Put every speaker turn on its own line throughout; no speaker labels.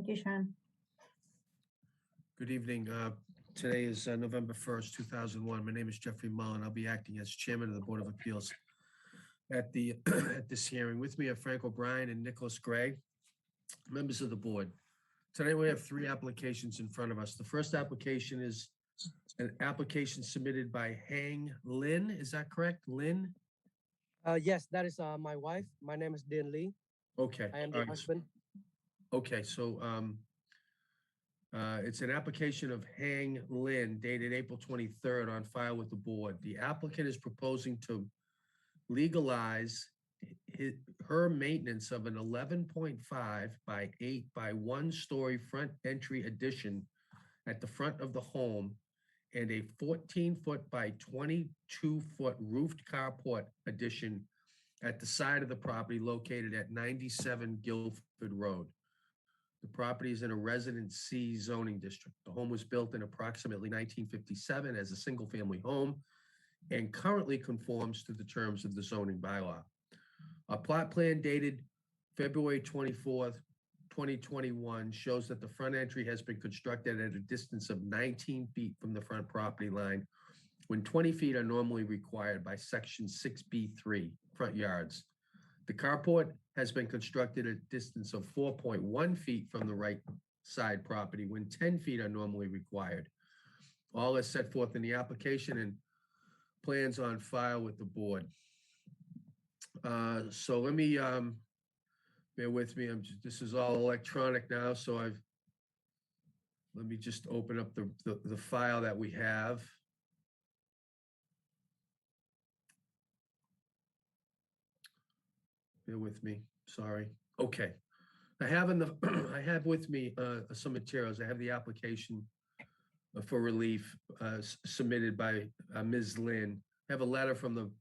you, Sean.
Good evening. Today is November 1st, 2001. My name is Jeffrey Mullen. I'll be acting as chairman of the Board of Appeals at the at this hearing. With me are Frank O'Brien and Nicholas Gray, members of the board. Today we have three applications in front of us. The first application is an application submitted by Hang Lin. Is that correct, Lin?
Yes, that is my wife. My name is Dean Lee.
Okay.
I am
all
the
right.
husband.
Okay, so it's an application of Hang Lin dated April 23rd on file with the board. The applicant is proposing to legalize her maintenance of an 11.5 by 8 by 1 story front entry addition at the front of the home and a 14-foot by 22-foot roofed carport addition at the side of the property located at 97 Guilford Road. The property is in a Residence C zoning district. The home was built in approximately 1957 as a single-family home and currently conforms to the terms of the zoning bylaw. A plot plan dated February 24th, 2021 shows that the front entry has been constructed at a distance of 19 feet from the front property line, when 20 feet are normally required by section 6B3, front yards. The carport has been constructed at a distance of 4.1 feet from the right side property, when 10 feet are normally required. All is set forth in the application and plans on file with the board. So let me, bear with me. This is all electronic now, so let me just open up the file that we have. Bear with me, sorry. Okay. I have I have with me some materials. I have the application for relief submitted by Ms. Lin. I have a letter from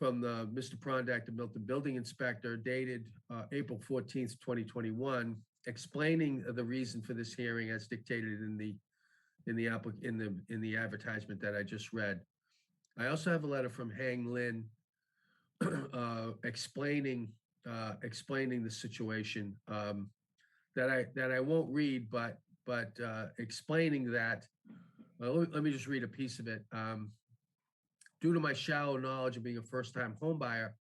Mr. Prondak, the Milton Building Inspector, dated April 14th, 2021, explaining the reason for this hearing as dictated in the advertisement that I just read. I also have a letter from Hang Lin explaining the situation that I won't read, but explaining that. Let me just read a piece of it. Due to my shallow knowledge of being a first-time home buyer,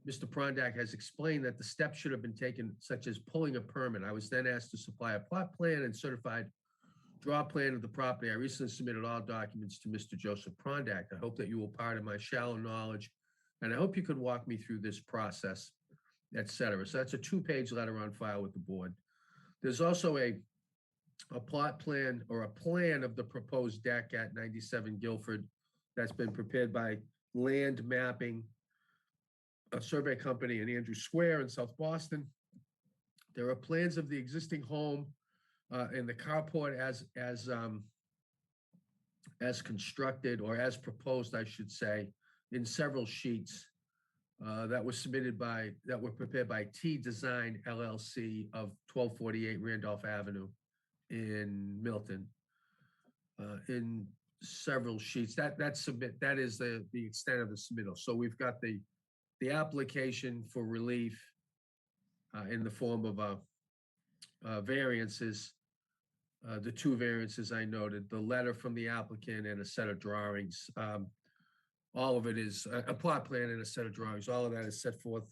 Mr. Prondak has explained that the steps should have been taken, such as pulling a permit. I was then asked to supply a plot plan and certified draw plan of the property. I recently submitted all documents to Mr. Joseph Prondak. I hope that you will pardon my shallow knowledge, and I hope you could walk me through this process, et cetera. So that's a 2-page letter on file with the board. There's also a plot plan or a plan of the proposed deck at 97 Guilford that's been prepared by Land Mapping, a survey company in Andrew Square in South Boston. There are plans of the existing home and the carport as constructed, or as proposed, I should say, in several sheets that were prepared by T Design LLC of 1248 Randolph Avenue in Milton. In several sheets. That is the extent of the submittal. So we've got the application for relief in the form of variances, the 2 variances I noted, the letter from the applicant, and a set of drawings. All of it is a plot plan and a set of drawings. All of that is set forth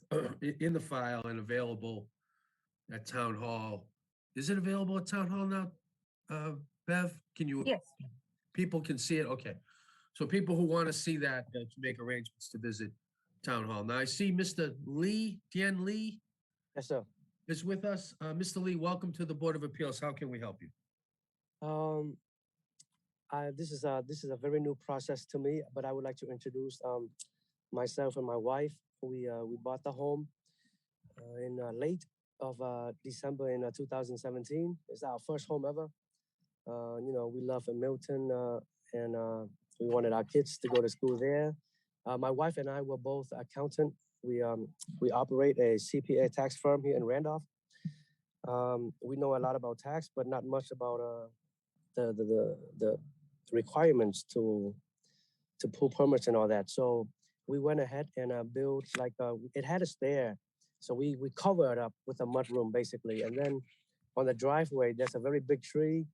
in the file and available at Town Hall. Is it available at Town Hall now, Bev? Can you?
Yes.
People can see it? Okay. So people who want to see that to make arrangements to visit Town Hall. Now I see Mr. Lee, Tien Lee.
Yes, sir.
Is with us. Mr. Lee, welcome to the Board of Appeals. How can we help you?
This is a very new process to me, but I would like to introduce myself and my wife. We bought the home in late of December in 2017. It's our first home ever. We love Milton, and we wanted our kids to go to school there. My wife and I were both accountant. We operate a CPA tax firm here in Randolph. We know a lot about tax, but not much about the requirements to pull permits and all that. So we went ahead and built it had a stair. So we covered it up with a mud room basically, and then on the driveway, there's a very big tree,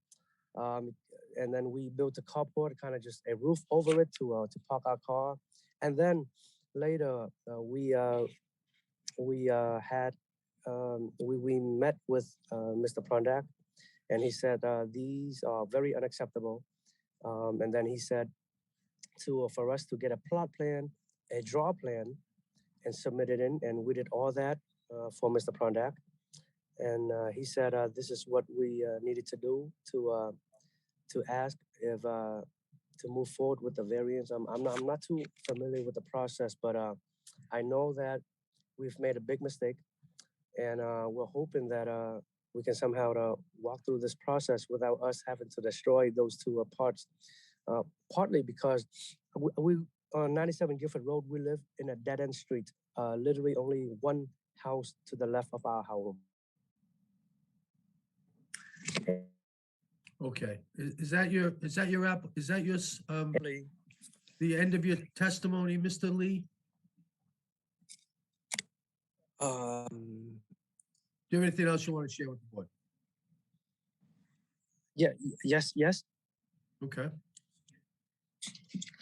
um, and then we built a carport, kind of just a roof over it to park our car, and then later we met with Mr. Prondak, and he said these are very unacceptable. And then he said to for us to get a plot plan, a draw plan, and submit it in, and we did all that for Mr. Prondak. And he said this is what we needed to do to ask if to move forward with the variance. I'm not too familiar with the process, but I know that we've made a big mistake, and we're hoping that we can somehow walk through this process without us having to destroy those two parts. Partly because we on 97 Gifford Road, we live in a dead end street, literally only one house to the left of our home.
Okay, is that your the end of your testimony, Mr. Lee?
Um,
Do you have anything else you want to share with the board?
yeah, yes.
Okay.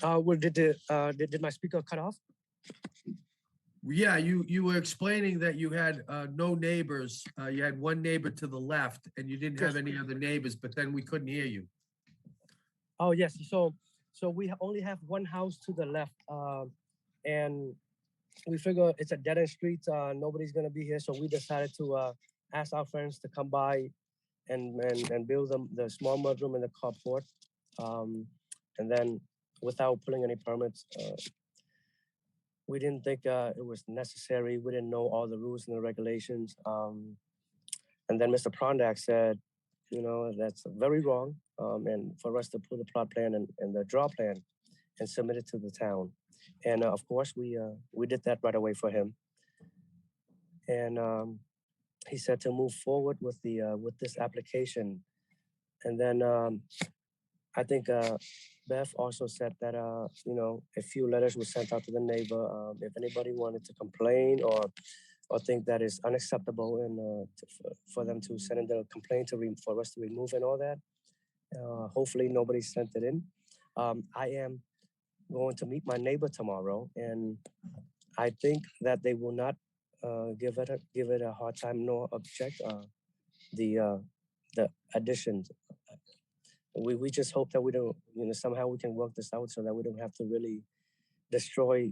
Well, did my speaker cut off?
Yeah, you were explaining that you had no neighbors. You had one neighbor to the left, and you didn't have any other neighbors. But then we couldn't hear you.
Oh yes. So we only have one house to the left, and we figure it's a dead end street. Nobody's gonna be here, so we decided to ask our friends to come by and build the small mudroom and the carport, and then without pulling any permits. We didn't think it was necessary. We didn't know all the rules and the regulations. And then Mr. Prondak said, you know, that's very wrong. And for us to pull the plot plan and the draw plan and submit it to the town. And of course, we did that right away for him. And he said to move forward with this application. And then I think Beth also said that you know, a few letters were sent out to the neighbor. If anybody wanted to complain or think that is unacceptable, and for them to send in the complaint for us to remove and all that. Hopefully nobody sent it in. I am going to meet my neighbor tomorrow, and I think that they will not give it a hard time nor object the additions. We just hope that we don't, you know, somehow we can work this out so that we don't have to really destroy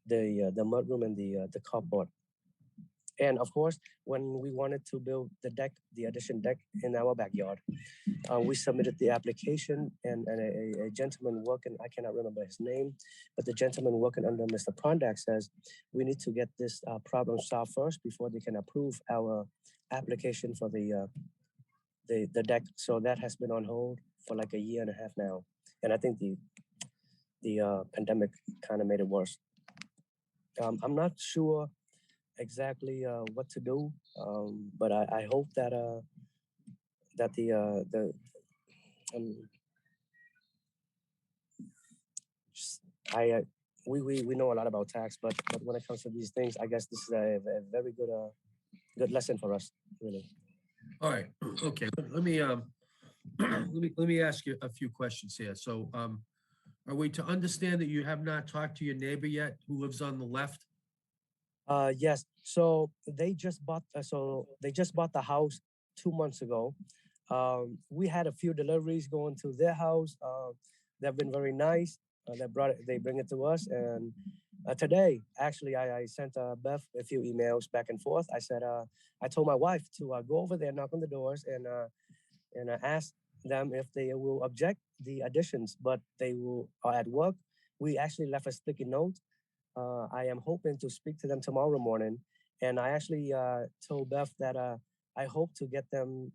the mudroom and the carport. And of course, when we wanted to build the addition deck in our backyard, we submitted the application, and a gentleman working, I cannot remember his name, but the gentleman working under Mr. Prondak says we need to get this problem solved first before they can approve our application for the deck. So that has been on hold for like a year and a half now, and I think the pandemic kind of made it worse. I'm not sure exactly what to do, but I hope that that um, we know a lot about tax, but when it comes to these things, I guess this is a very good lesson for us, really.
All right. Okay. Let me let me ask you a few questions here. So, are we to understand that you have not talked to your neighbor yet, who lives on the left?
Yes. So they just bought. They just bought the house 2 months ago. We had a few deliveries going to their house. They've been very nice. They bring it to us, and today actually I sent Beth a few emails back and forth. I said I told my wife to go over there, knock on the doors, and ask them if they will object the additions, but they will are at work. We actually left a sticky note. I am hoping to speak to them tomorrow morning, and I actually told Beth that I hope to get them.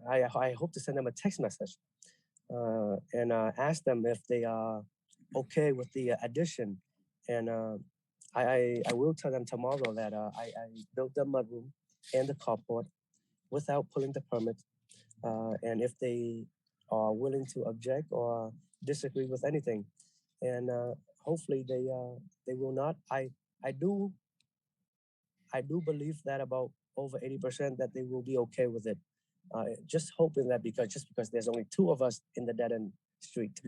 I hope to send them a text message and ask them if they are okay with the addition. And I will tell them tomorrow that I built the mudroom and the carport without pulling the permit. And if they are willing to object or disagree with anything, and hopefully they will not. I do I do believe that about over 80% that they will be okay with it. Just hoping that because there's only two of us in the dead end street.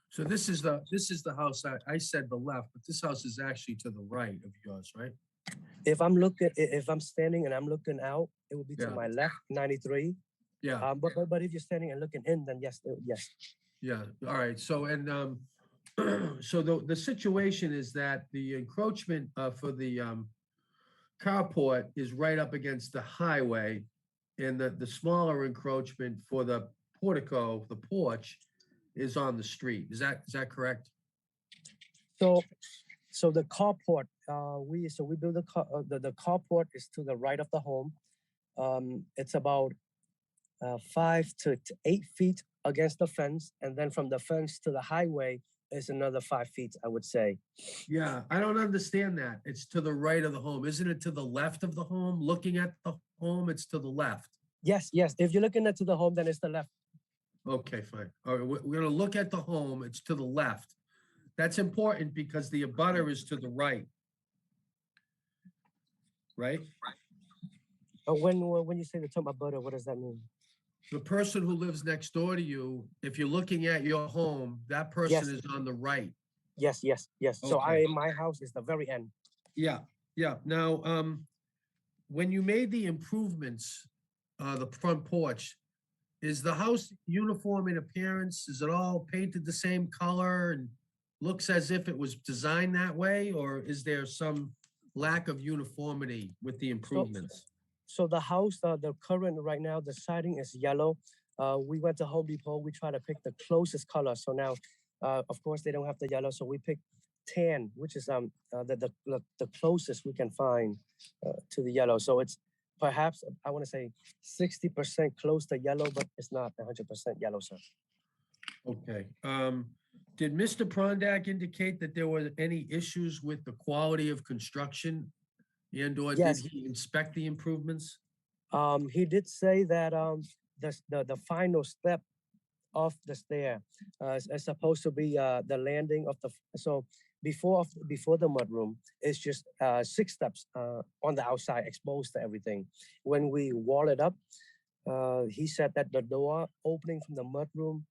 So this is the house, I said the left, but this house is actually to the right of yours, right?
If I'm standing and I'm looking out, it will be to
Yeah.
my left, 93.
Yeah,
But if you're standing and looking in, then yes, yes.
yeah, all right, so, and, so the situation is that the encroachment, for the, carport is right up against the highway, and the smaller encroachment for the portico, the porch, is on the street. Is that correct?
So so the carport, we build the carport is to the right of the home. It's about 5 to 8 feet against the fence, and then from the fence to the highway is another 5 feet, I would say.
Yeah, I don't understand that. It's to the right of the home. Isn't it to the left of the home? Looking at the home, it's to the left.
Yes, yes. If you're looking at to the home, then it's the left.
Okay, fine. All right, we're gonna look at the home. It's to the left. That's important because the abutter is to the right. Right?
When you say the term abutter, what does that mean?
The person who lives next door to you, if you're looking at your home, that person
Yes.
is on the right.
Yes, yes, yes. So
Okay.
my house is the very end.
Yeah, yeah. Now, when you made the improvements, the front porch, is the house uniform in appearance? Is it all painted the same color and looks as if it was designed that way? Or is there some lack of uniformity with the improvements?
So the house, the current right now, the siding is yellow. We went to Home Depot. We try to pick the closest color. So now, of course, they don't have the yellow. So we pick tan, which is the closest we can find to the yellow. So it's perhaps I want to say 60% close to yellow, but it's not 100% yellow, sir.
Okay. Did Mr. Prondak indicate that there were any issues with the quality of construction? And or did
Yes.
he inspect the improvements?
He did say that the final step of the stair is supposed to be the landing of the so before the mudroom, it's just 6 steps on the outside exposed to everything. When we wall it up, he said that the door opening from the mudroom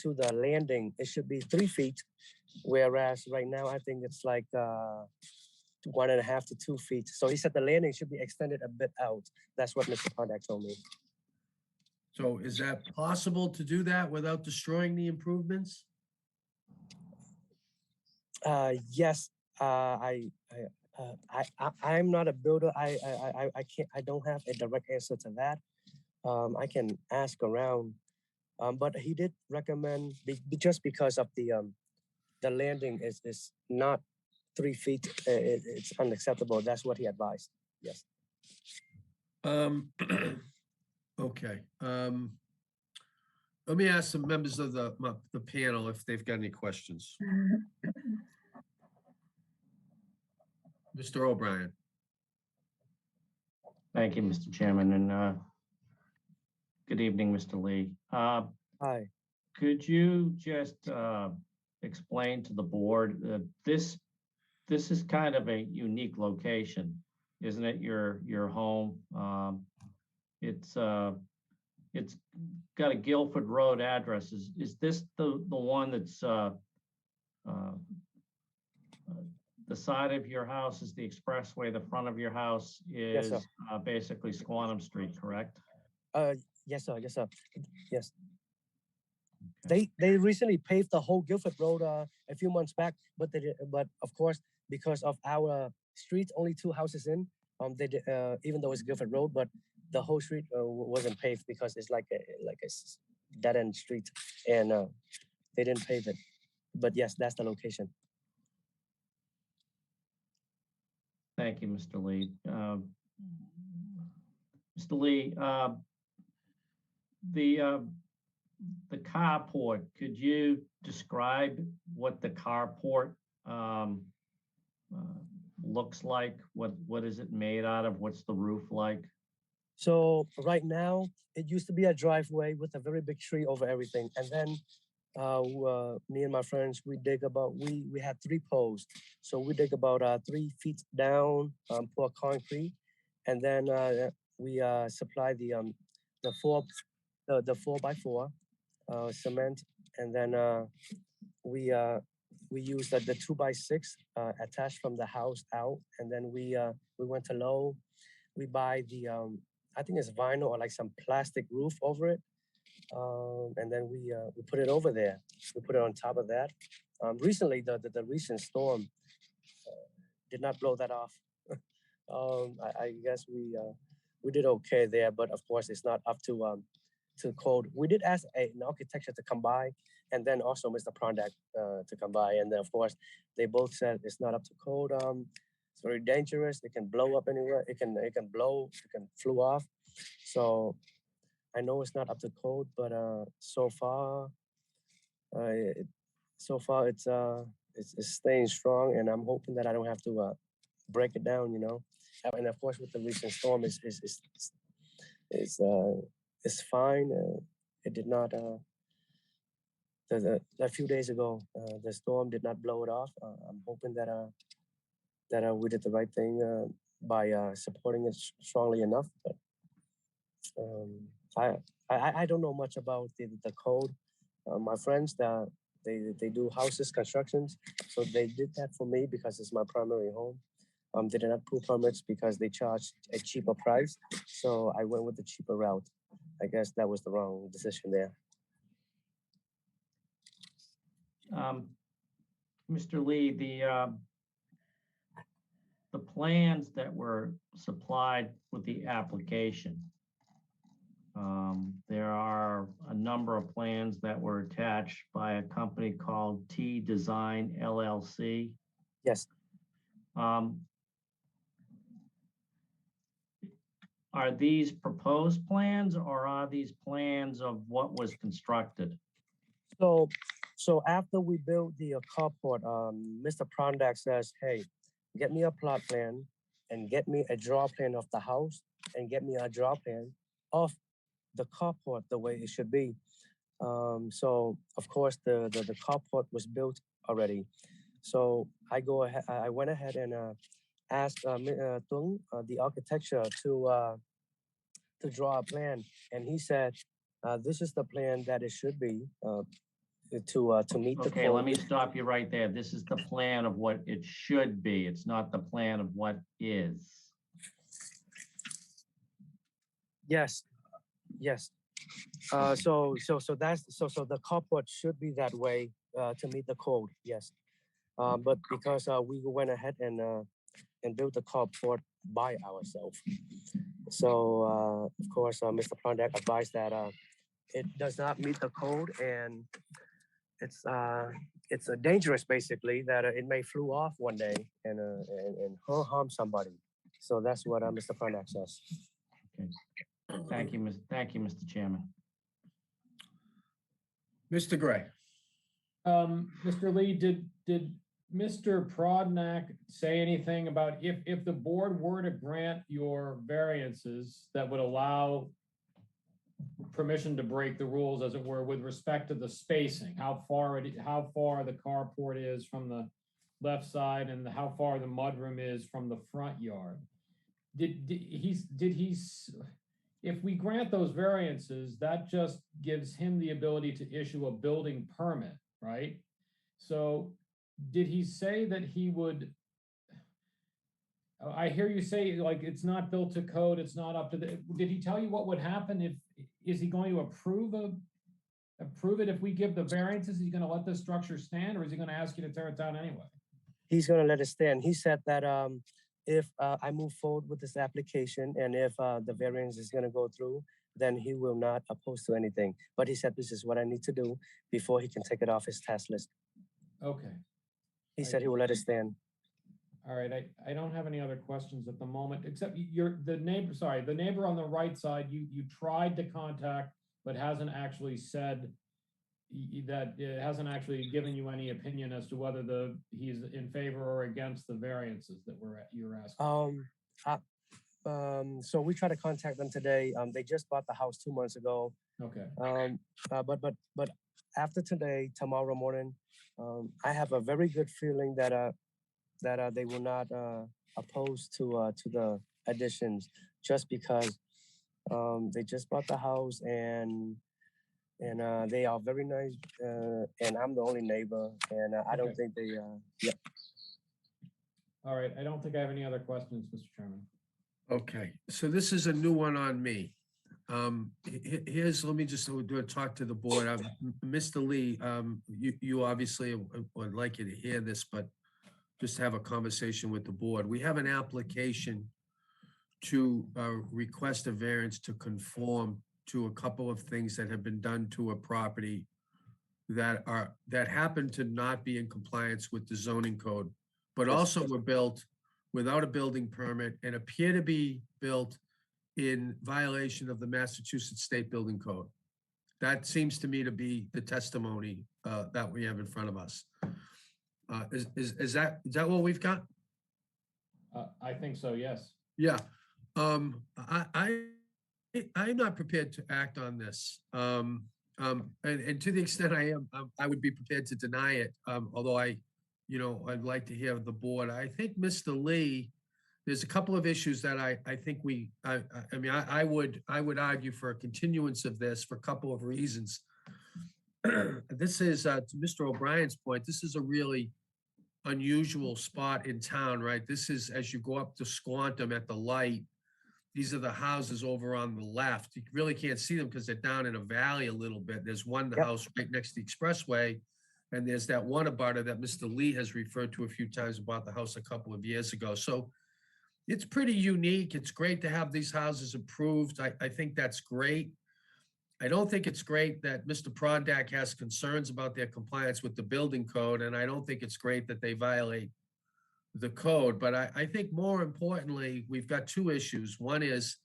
to the landing, it should be 3 feet, whereas right now I think it's like 1.5 to 2 feet. So he said the landing should be extended a bit out. That's what Mr. Prondak told me.
So is that possible to do that without destroying the improvements?
Yes, I'm not a builder. I can't. I don't have a direct answer to that. I can ask around, but he did recommend just because of the landing is not 3 feet. It's unacceptable. That's what he advised. Yes.
Okay. Let me ask some members of the panel if they've got any questions. Mr. O'Brien.
Thank you, Mr. Chairman, and good evening, Mr. Lee.
Hi.
Could you just explain to the board that this is kind of a unique location, isn't it? Your home. It's got a Guilford Road address. Is this the one that's the side of your house is the expressway, the front of your house is
Yes,
basically Squantum Street, correct?
Yes, sir. Yes, sir. Yes. They recently paved the whole Guilford Road a few months back, but of course because of our street only 2 houses in, they did, even though it's Guilford Road, but the whole street wasn't paved because it's like a dead end street, and they didn't pave it. But yes, that's the location.
Thank you, Mr. Lee. Mr. Lee, the carport, could you describe what the carport looks like? What is it made out of? What's the roof like?
So right now, it used to be a driveway with a very big tree over everything, and then me and my friends, we had 3 poles, so we dig about 3 feet down, pour concrete, and then we supply the four the 4x4 cement, and then we use the 2x6 attached from the house out, and then we went to Low. We buy the I think it's vinyl or like some plastic roof over it, and then we put it over there. We put it on top of that. Recently, the recent storm did not blow that off. I guess we did okay there, but of course it's not up to code. We did ask an architecture to come by, and then also Mr. Prondak to come by, and then of course they both said it's not up to code. It's very dangerous. It can blow up anywhere. It can blow. It can flew off. So I know it's not up to code, but it, so far it's staying strong, and I'm hoping that I don't have to break it down. And of course with the recent storm, is it's fine. It did not. A few days ago, the storm did not blow it off. I'm hoping that we did the right thing by supporting it strongly enough. But um, I don't know much about the code. My friends that they do houses constructions, so they did that for me because it's my primary home. They did not pull permits because they charged a cheaper price, so I went with the cheaper route. I guess that was the wrong decision there.
Mr. Lee, the plans that were supplied with the application, there are a number of plans that were attached by a company called T Design LLC.
Yes.
Are these proposed plans, or are these plans of what was constructed?
So after we built the carport, Mr. Prondak says, "Hey, get me a plot plan and get me a draw plan of the house and get me a draw plan of the carport the way it should be." So of course the carport was built already. So I went ahead and asked Tung, the architecture, to draw a plan, and he said, "This is the plan that it should be to meet the
Okay,
code."
let me stop you right there. This is the plan of what it should be. It's not the plan of what is.
Yes, yes. So the carport should be that way to meet the code. Yes, but because we went ahead and built the carport by ourselves, so of course Mr. Prondak advised that it does not meet the code, and it's dangerous basically that it may flew off one day and harm somebody. So that's what Mr. Prondak says.
Okay. Thank you, Mr. Chairman.
Mr. Gray.
Mr. Lee, did Mr. Prodnak say anything about if the board were to grant your variances that would allow permission to break the rules, as it were, with respect to the spacing, how far the carport is from the left side and how far the mudroom is from the front yard? If we grant those variances, that just gives him the ability to issue a building permit, right? So did he say that he would, I hear you say like it's not built to code, it's not up to did he tell you what would happen is he going to approve it if we give the variances? Is he going to let this structure stand, or is he going to ask you to tear it down anyway?
He's going to let it stand. He said that if I move forward with this application and if the variance is going to go through, then he will not oppose to anything. But he said this is what I need to do before he can take it off his task list.
Okay.
He said he will let it stand.
All right, I don't have any other questions at the moment, except the neighbor on the right side, you tried to contact, but hasn't actually said that, it hasn't actually given you any opinion as to whether he's in favor or against the variances that you're asking.
So we try to contact them today. They just bought the house 2 months ago.
Okay,
But after today, tomorrow morning, I have a very good feeling that they will not oppose to the additions, just because they just bought the house and they are very nice, and I'm the only neighbor, and I don't
Okay.
think they yeah.
all right. I don't think I have any other questions, Mr. Chairman.
Okay, so this is a new one on me. Here's, let me just do a talk to the board. Mr. Lee, you obviously would like you to hear this, but just have a conversation with the board. We have an application to request a variance to conform to a couple of things that have been done to a property that happen to not be in compliance with the zoning code, but
Yes.
also were built without a building permit and appear to be built in violation of the Massachusetts State Building Code. That seems to me to be the testimony that we have in front of us. Is that what we've got?
I think so, yes.
Yeah. I'm not prepared to act on this. And to the extent I am, I would be prepared to deny it. Although I'd like to hear the board. I think Mr. Lee, there's a couple of issues that I think I would argue for a continuance of this for a couple of reasons. This is, to Mr. O'Brien's point, this is a really unusual spot in town, right? This is, as you go up to Squantum at the light, these are the houses over on the left. You really can't see them because they're down in a valley a little bit. There's one
Yep.
house right next to the expressway, and there's that one abutter that Mr. Lee has referred to a few times, bought the house a couple of years ago. So it's pretty unique. It's great to have these houses approved. I think that's great. I don't think it's great that Mr. Prondak has concerns about their compliance with the building code, and I don't think it's great that they violate the code. But I think more importantly, we've got two issues. One is,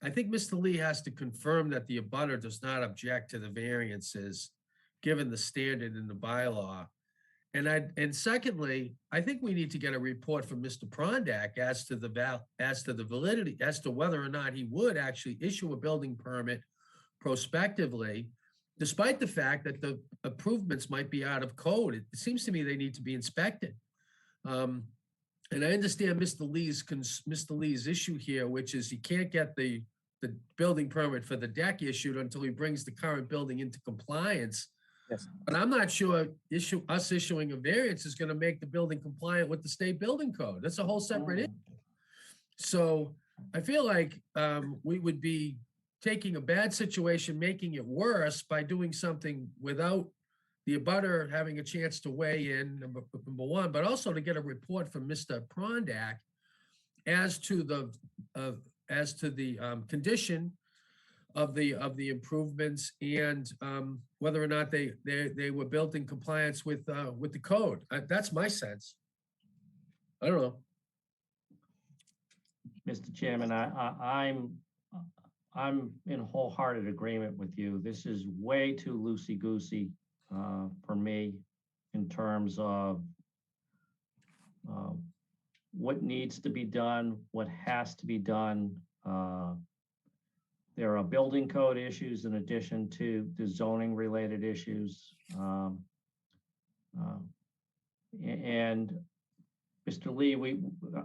I think Mr. Lee has to confirm that the abutter does not object to the variances, given the standard in the bylaw. And secondly, I think we need to get a report from Mr. Prondak as to the validity, as to whether or not he would actually issue a building permit prospectively, despite the fact that the improvements might be out of code. It seems to me they need to be inspected. And I understand Mr. Lee's issue here, which is he can't get the building permit for the deck issued until he brings the current building into compliance.
Yes.
But I'm not sure us issuing a variance is going to make the building compliant with the state building code. That's a whole separate issue. So I feel like we would be taking a bad situation, making it worse by doing something without the abutter having a chance to weigh in, number one, but also to get a report from Mr. Prondak as to the condition of the improvements and whether or not they were built in compliance with the code. That's my sense. I don't know.
Mr. Chairman, I'm in wholehearted agreement with you. This is way too loosey-goosey for me in terms of what needs to be done, what has to be done. There are building code issues in addition to the zoning related issues. And Mr. Lee,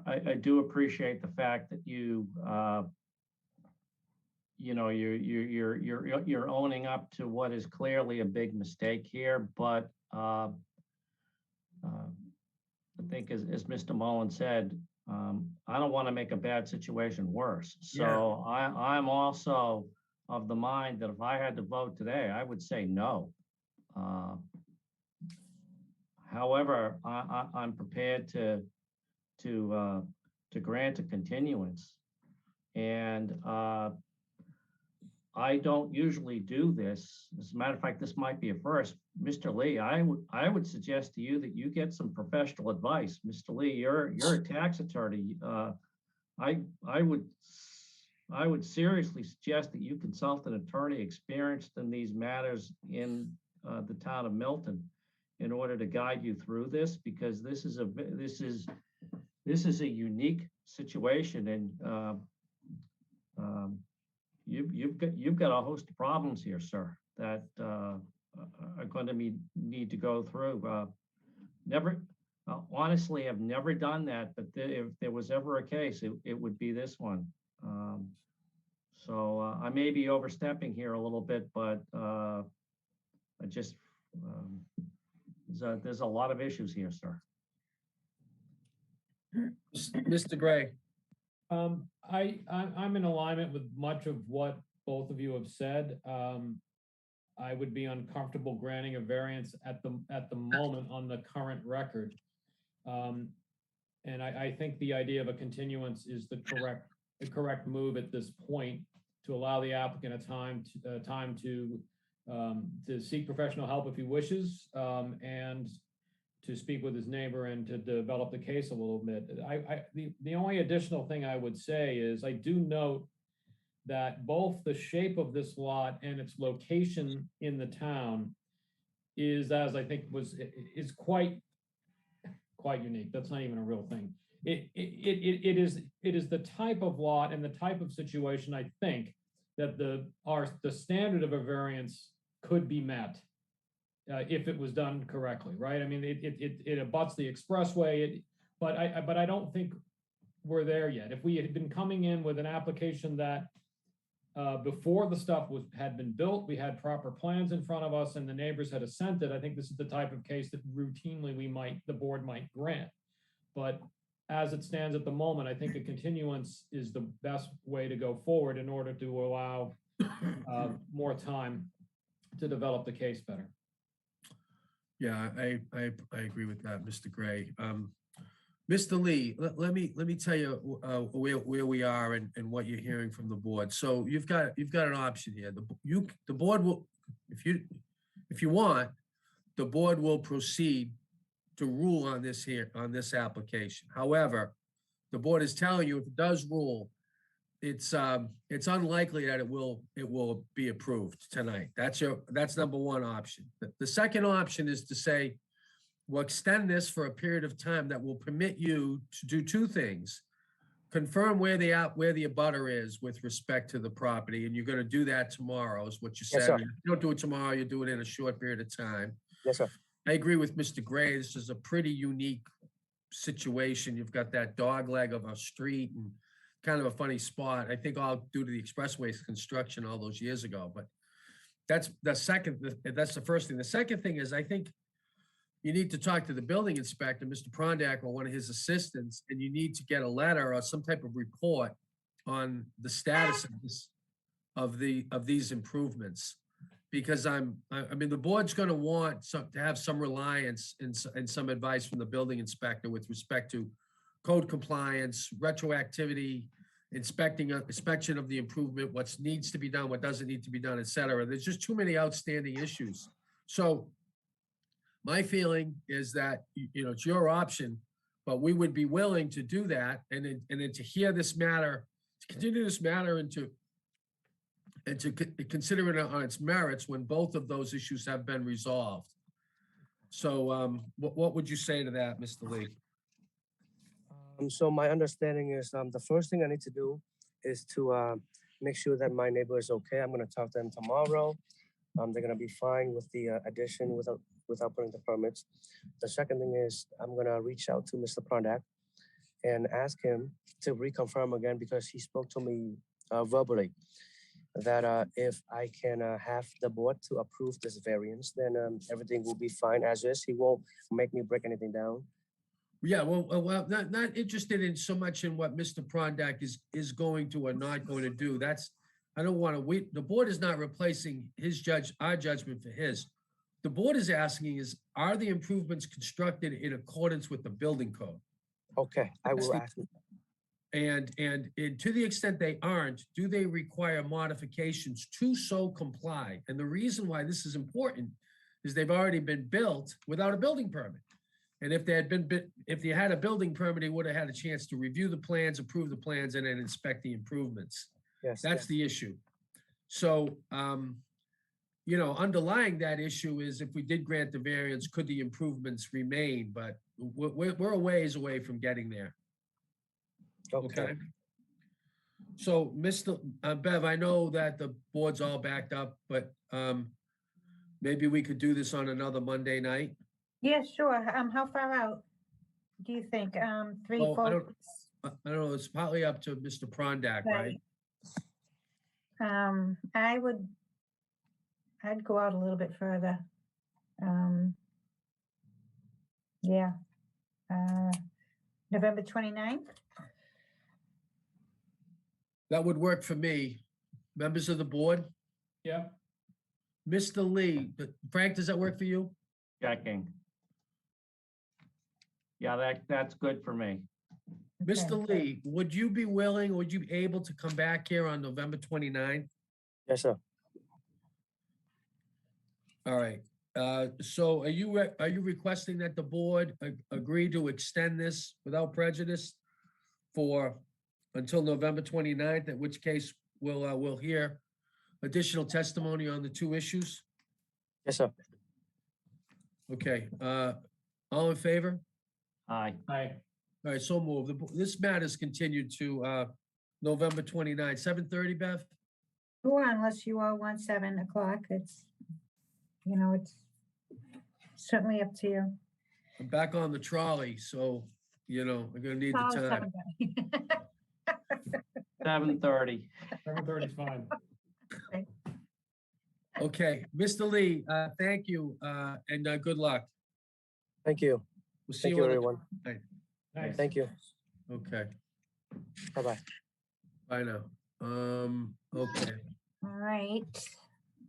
I do appreciate the fact that you're owning up to what is clearly a big mistake here, but I think as Mr. Mullen said, I don't want to make a bad situation worse. So yeah. I'm also of the mind that if I had to vote today, I would say no. However, I'm prepared to grant a continuance, and I don't usually do this. As a matter of fact, this might be a first. Mr. Lee, I would suggest to you that you get some professional advice. Mr. Lee, you're a tax attorney. I would seriously suggest that you consult an attorney experienced in these matters in the town of Milton in order to guide you through this, because this is a unique situation, and you've got a host of problems here, sir, that are going to need to go through. Never, honestly, I've never done that, but if there was ever a case, it would be this one. So I may be overstepping here a little bit, but I just there's a lot of issues here, sir.
Mr. Gray.
I'm in alignment with much of what both of you have said. I would be uncomfortable granting a variance at the moment on the current record. And I think the idea of a continuance is the correct move at this point to allow the applicant a time to seek professional help if he wishes, and to speak with his neighbor and to develop the case a little bit. The only additional thing I would say is I do note that both the shape of this lot and its location in the town is, as I think is quite unique. That's not even a real thing. It is the type of lot and the type of situation, I think, that the standard of a variance could be met if it was done correctly, right? I mean, it abuts the expressway, but I don't think we're there yet. If we had been coming in with an application that before the stuff had been built, we had proper plans in front of us and the neighbors had assented, I think this is the type of case that routinely the board might grant. But as it stands at the moment, I think a continuance is the best way to go forward in order to allow more time to develop the case better.
Yeah, I agree with that, Mr. Gray. Mr. Lee, let me tell you where we are and what you're hearing from the board. So you've got an option here. The board will, if you want, the board will proceed to rule on this application. However, the board is telling you if it does rule, it's unlikely that it will be approved tonight. That's number one option. The second option is to say, we'll extend this for a period of time that will permit you to do two things. Confirm where the abutter is with respect to the property, and you're going to do that tomorrow, is what you said.
Yes, sir.
If you don't do it tomorrow, you do it in a short period of time.
Yes, sir.
I agree with Mr. Gray. This is a pretty unique situation. You've got that dog leg of a street and kind of a funny spot. I think all due to the expressway's construction all those years ago. But that's the first thing. The second thing is I think you need to talk to the building inspector, Mr. Prondak, or one of his assistants, and you need to get a letter or some type of report on the status of these improvements. Because I mean, the board's going to want to have some reliance and some advice from the building inspector with respect to code compliance, retroactivity, inspection of the improvement, what needs to be done, what doesn't need to be done, et cetera. There's just too many outstanding issues. So my feeling is that, it's your option, but we would be willing to do that and then to hear this matter, to continue this matter and to consider it on its merits when both of those issues have been resolved. So what would you say to that, Mr. Lee?
So my understanding is the first thing I need to do is to make sure that my neighbor is okay. I'm going to talk to them tomorrow. They're going to be fine with the addition without putting the permits. The second thing is I'm going to reach out to Mr. Prondak and ask him to reconfirm again, because he spoke to me verbally that if I can have the board to approve this variance, then everything will be fine as is. He won't make me break anything down.
Yeah, well, not interested in so much in what Mr. Prondak is going to or not going to do. I don't want to. The board is not replacing our judgment for his. The board is asking are the improvements constructed in accordance with the building code?
Okay, I will ask him.
And to the extent they aren't, do they require modifications to so comply? And the reason why this is important is they've already been built without a building permit. And if they had a building permit, they would have had a chance to review the plans, approve the plans, and then inspect the improvements.
Yes,
that's the issue. So, underlying that issue is if we did grant the variance, could the improvements remain? But we're a ways away from getting there.
Okay.
So, Mr. Bev, I know that the board's all backed up, but maybe we could do this on another Monday night.
Yeah, sure. How far out do you think? 3,
Oh,
4
I
weeks?
don't know, it's partly up to Mr. Prondak, right?
Right. I'd go out a little bit further. Yeah. November 29th?
That would work for me. Members of the board,
Yeah,
Mr. Lee, Frank, does that work for you?
Checking. Yeah, that's good for me.
Mr.
Okay.
Lee, would you be willing, would you be able to come back here on November 29th?
Yes, sir.
All right, so are you requesting that the board agree to extend this without prejudice for until November 29th, at which case we'll hear additional testimony on the two issues?
Yes, sir.
Okay, all in favor?
Aye.
I,
All right, so moved. This matter is continued to November 29th, 7:30, Bev?
Sure, unless you all want 7 o'clock. It's certainly up to you.
I'm back on the trolley, so, I'm gonna need
Oh,
the time.
7:30.
7:30.
7:30 is fine.
Okay, Mr. Lee, thank you, and good luck.
Thank you.
We'll see
Thank
you
you,
on the
everyone.
Thanks.
Thank you.
Okay,
Bye-bye.
bye now. Okay,
All right,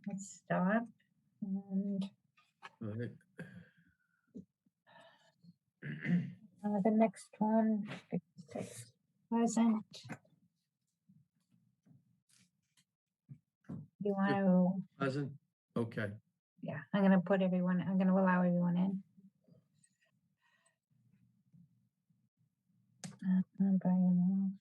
let's stop. And
all right.
the next one, 56 present. You want to,
Pleasant, okay.
yeah, I'm going to allow everyone in. Brian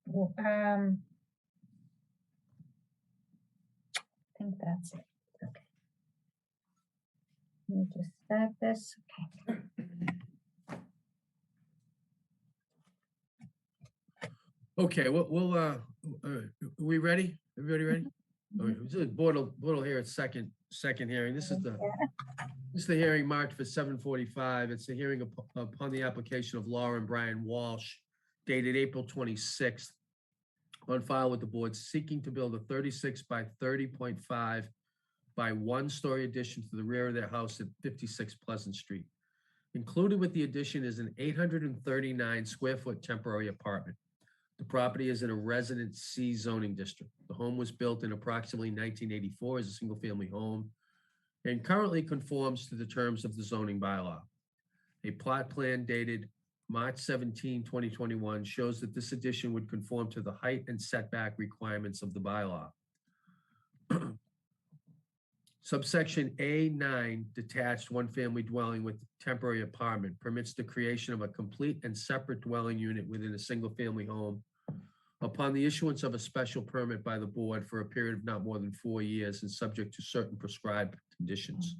Walsh. I think that's it. Okay. Let me just start this. Okay.
Okay, are we ready? Everybody ready? Okay, this is board will hear its second hearing. This is the hearing marked for 7:45. It's the hearing upon the application of Lauren Brian Walsh dated April 26th on file with the board seeking to build a 36 by 30.5 by 1-story addition to the rear of their house at 56 Pleasant Street. Included with the addition is an 839 square foot temporary apartment. The property is in a Resident C zoning district. The home was built in approximately 1984 as a single-family home and currently conforms to the terms of the zoning bylaw. A plot plan dated March 17, 2021 shows that this addition would conform to the height and setback requirements of the bylaw. Subsection A9, detached one-family dwelling with temporary apartment, permits the creation of a complete and separate dwelling unit within a single-family home upon the issuance of a special permit by the board for a period of not more than 4 years and subject to certain prescribed conditions.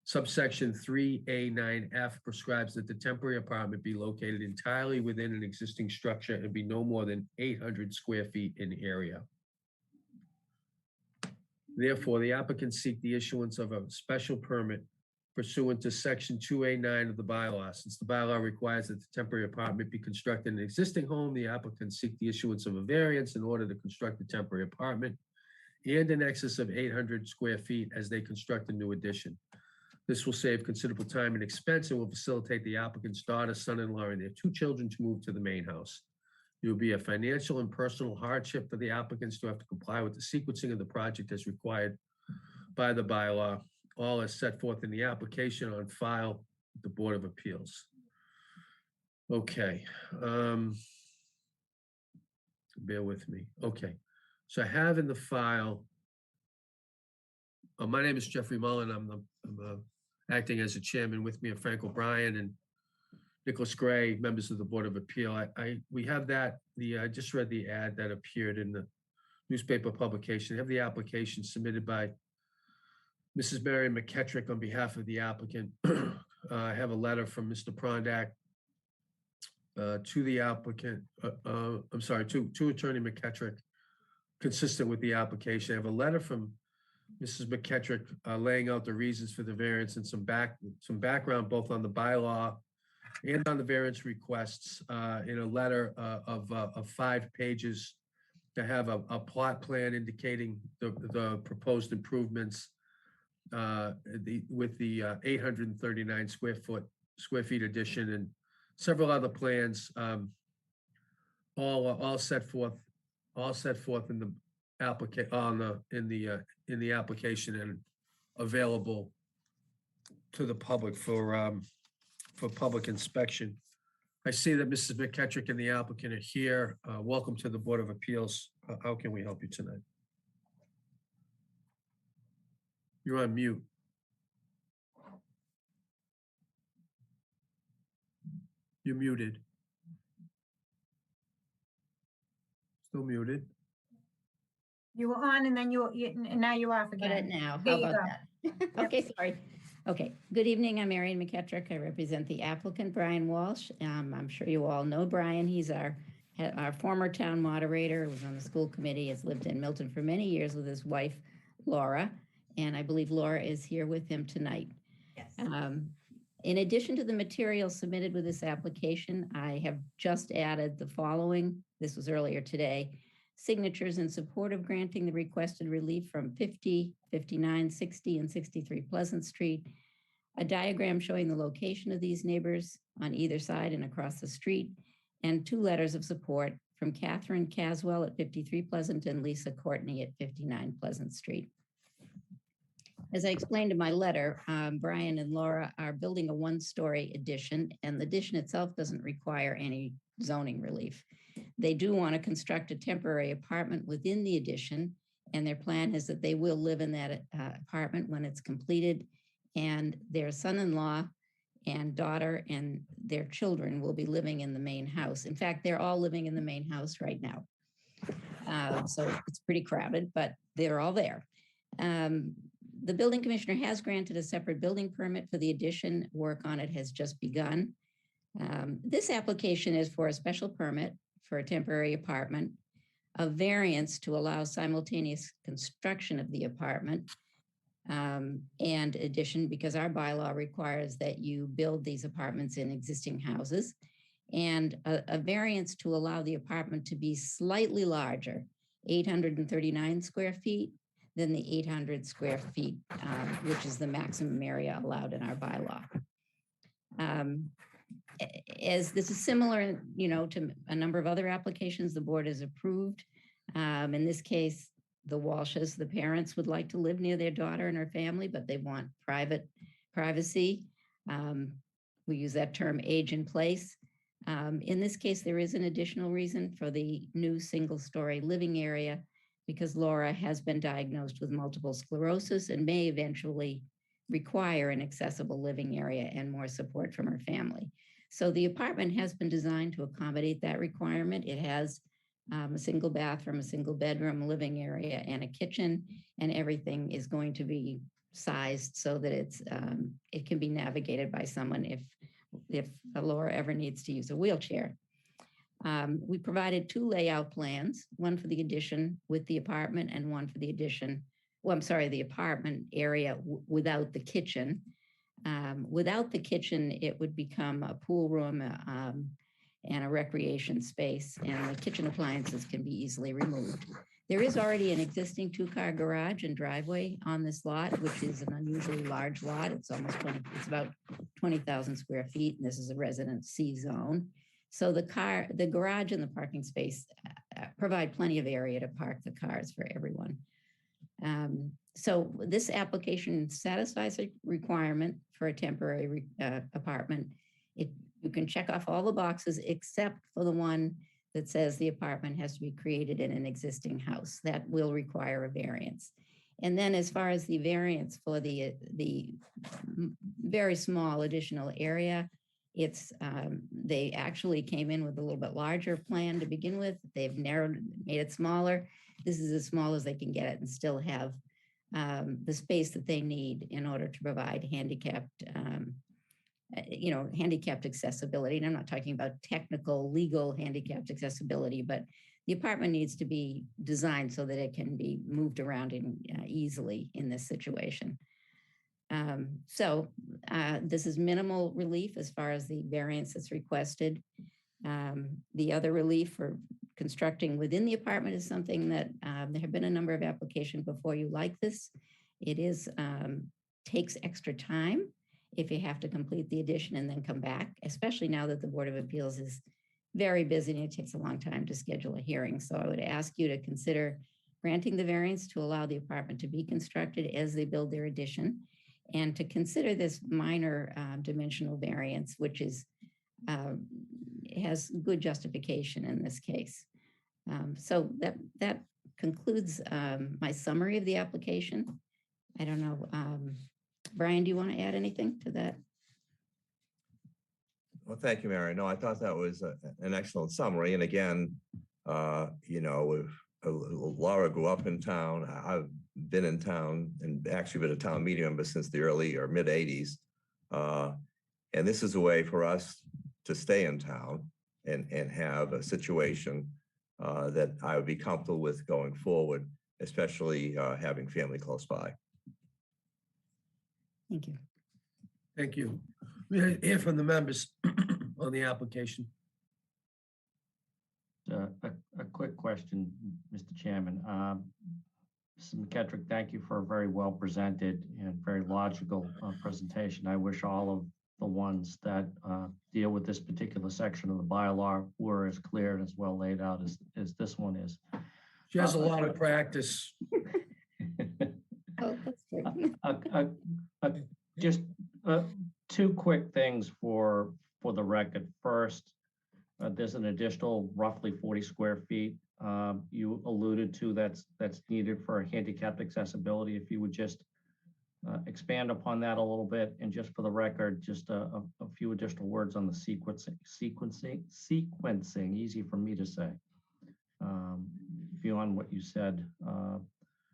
Subsection 3A9F prescribes that the temporary apartment be located entirely within an existing structure and be no more than 800 square feet in area. Therefore, the applicants seek the issuance of a special permit pursuant to section 2A9 of the bylaw. Since the bylaw requires that the temporary apartment be constructed in an existing home, the applicants seek the issuance of a variance in order to construct a temporary apartment and in excess of 800 square feet as they construct a new addition. This will save considerable time and expense and will facilitate the applicant's daughter, son-in-law, and their 2 children to move to the main house. It will be a financial and personal hardship for the applicants to have to comply with the sequencing of the project as required by the bylaw, all as set forth in the application on file with the Board of Appeals. Okay. Bear with me. Okay. So I have in the file, my name is Jeffrey Mullen. I'm acting as a chairman. With me are Frank O'Brien and Nicholas Gray, members of the Board of Appeal. We have that, I just read the ad that appeared in the newspaper publication. I have the application submitted by Mrs. Mary McKettrick on behalf of the applicant. I have a letter from Mr. Prondak to the applicant, I'm sorry, to Attorney McKettrick, consistent with the application. I have a letter from Mrs. McKettrick laying out the reasons for the variance and some background both on the bylaw and on the variance requests in a letter of 5 pages to have a plot plan indicating the proposed improvements with the 839 square feet addition and several other plans, all set forth in the in the application and available to the public for public inspection. I see that Mrs. McKettrick and the applicant are here. Welcome to the Board of Appeals. How can we help you tonight? You're on mute. You're muted. Still muted.
You were on and then and now you're off
Got it
again.
now.
There
How
you
about
go.
that? Okay, sorry. Okay, good evening. I'm Marion McKettrick. I represent the applicant, Brian Walsh. I'm sure you all know Brian. He's our former town moderator, was on the school committee, has lived in Milton for many years with his wife, Laura. And I believe Laura is here with him tonight.
Yes.
In addition to the material submitted with this application, I have just added the following. This was earlier today. Signatures in support of granting the requested relief from 50, 59, 60, and 63 Pleasant Street. A diagram showing the location of these neighbors on either side and across the street, and 2 letters of support from Catherine Caswell at 53 Pleasant and Lisa Courtney at 59 Pleasant Street. As I explained in my letter, Brian and Laura are building a 1-story addition, and the addition itself doesn't require any zoning relief. They do want to construct a temporary apartment within the addition, and their plan is that they will live in that apartment when it's completed, and their son-in-law and daughter and their children will be living in the main house. In fact, they're all living in the main house right now. So it's pretty crowded, but they're all there. The building commissioner has granted a separate building permit for the addition. Work on it has just begun. This application is for a special permit for a temporary apartment, a variance to allow simultaneous construction of the apartment, and addition because our bylaw requires that you build these apartments in existing houses, and a variance to allow the apartment to be slightly larger, 839 square feet, than the 800 square feet, which is the maximum area allowed in our bylaw. As this is similar, to a number of other applications the board has approved. In this case, the Walshes, the parents, would like to live near their daughter and her family, but they want privacy. We use that term age in place. In this case, there is an additional reason for the new single-story living area because Laura has been diagnosed with multiple sclerosis and may eventually require an accessible living area and more support from her family. So the apartment has been designed to accommodate that requirement. It has a single bathroom, a single bedroom, living area, and a kitchen, and everything is going to be sized so that it can be navigated by someone if Laura ever needs to use a wheelchair. We provided 2 layout plans, one for the addition with the apartment and one for the addition, the apartment area without the kitchen. Without the kitchen, it would become a pool room and a recreation space, and the kitchen appliances can be easily removed. There is already an existing 2-car garage and driveway on this lot, which is an unusually large lot. It's about 20,000 square feet, and this is a Residence C zone. So the garage and the parking space provide plenty of area to park the cars for everyone. So this application satisfies a requirement for a temporary apartment. You can check off all the boxes except for the one that says the apartment has to be created in an existing house. That will require a variance. And then as far as the variance for the very small additional area, they actually came in with a little bit larger plan to begin with. They've made it smaller. This is as small as they can get it and still have the space that they need in order to provide handicapped handicapped accessibility. And I'm not talking about technical, legal handicapped accessibility, but the apartment needs to be designed so that it can be moved around easily in this situation. This is minimal relief as far as the variance that's requested. The other relief for constructing within the apartment is something that there have been a number of applications before you like this. It is takes extra time if you have to complete the addition and then come back, especially now that the Board of Appeals is very busy and it takes a long time to schedule a hearing. So I would ask you to consider granting the variance to allow the apartment to be constructed as they build their addition, and to consider this minor dimensional variance, which is has good justification in this case. So that concludes my summary of the application. I don't know, Brian, do you want to add anything to that?
Well, thank you, Mary. No, I thought that was an excellent summary. And again, Laura grew up in town. I've been in town and actually been a town meeting member since the early or mid 80s. And this is a way for us to stay in town and have a situation that I would be comfortable with going forward, especially having family close by.
Thank you.
Thank you. We hear from the members on the application.
A quick question, Mr. Chairman. Mrs. McKettrick, thank you for a very well presented and very logical presentation. I wish all of the ones that deal with this particular section of the bylaw were as clear and as well laid out as this one is.
She has a lot of practice.
Oh, that's great.
Just two quick things for the record. First, there's an additional roughly 40 square feet you alluded to that's needed for handicapped accessibility. If you would just expand upon that a little bit, and just for the record, just a few additional words on the sequencing, easy for me to say, beyond what you said.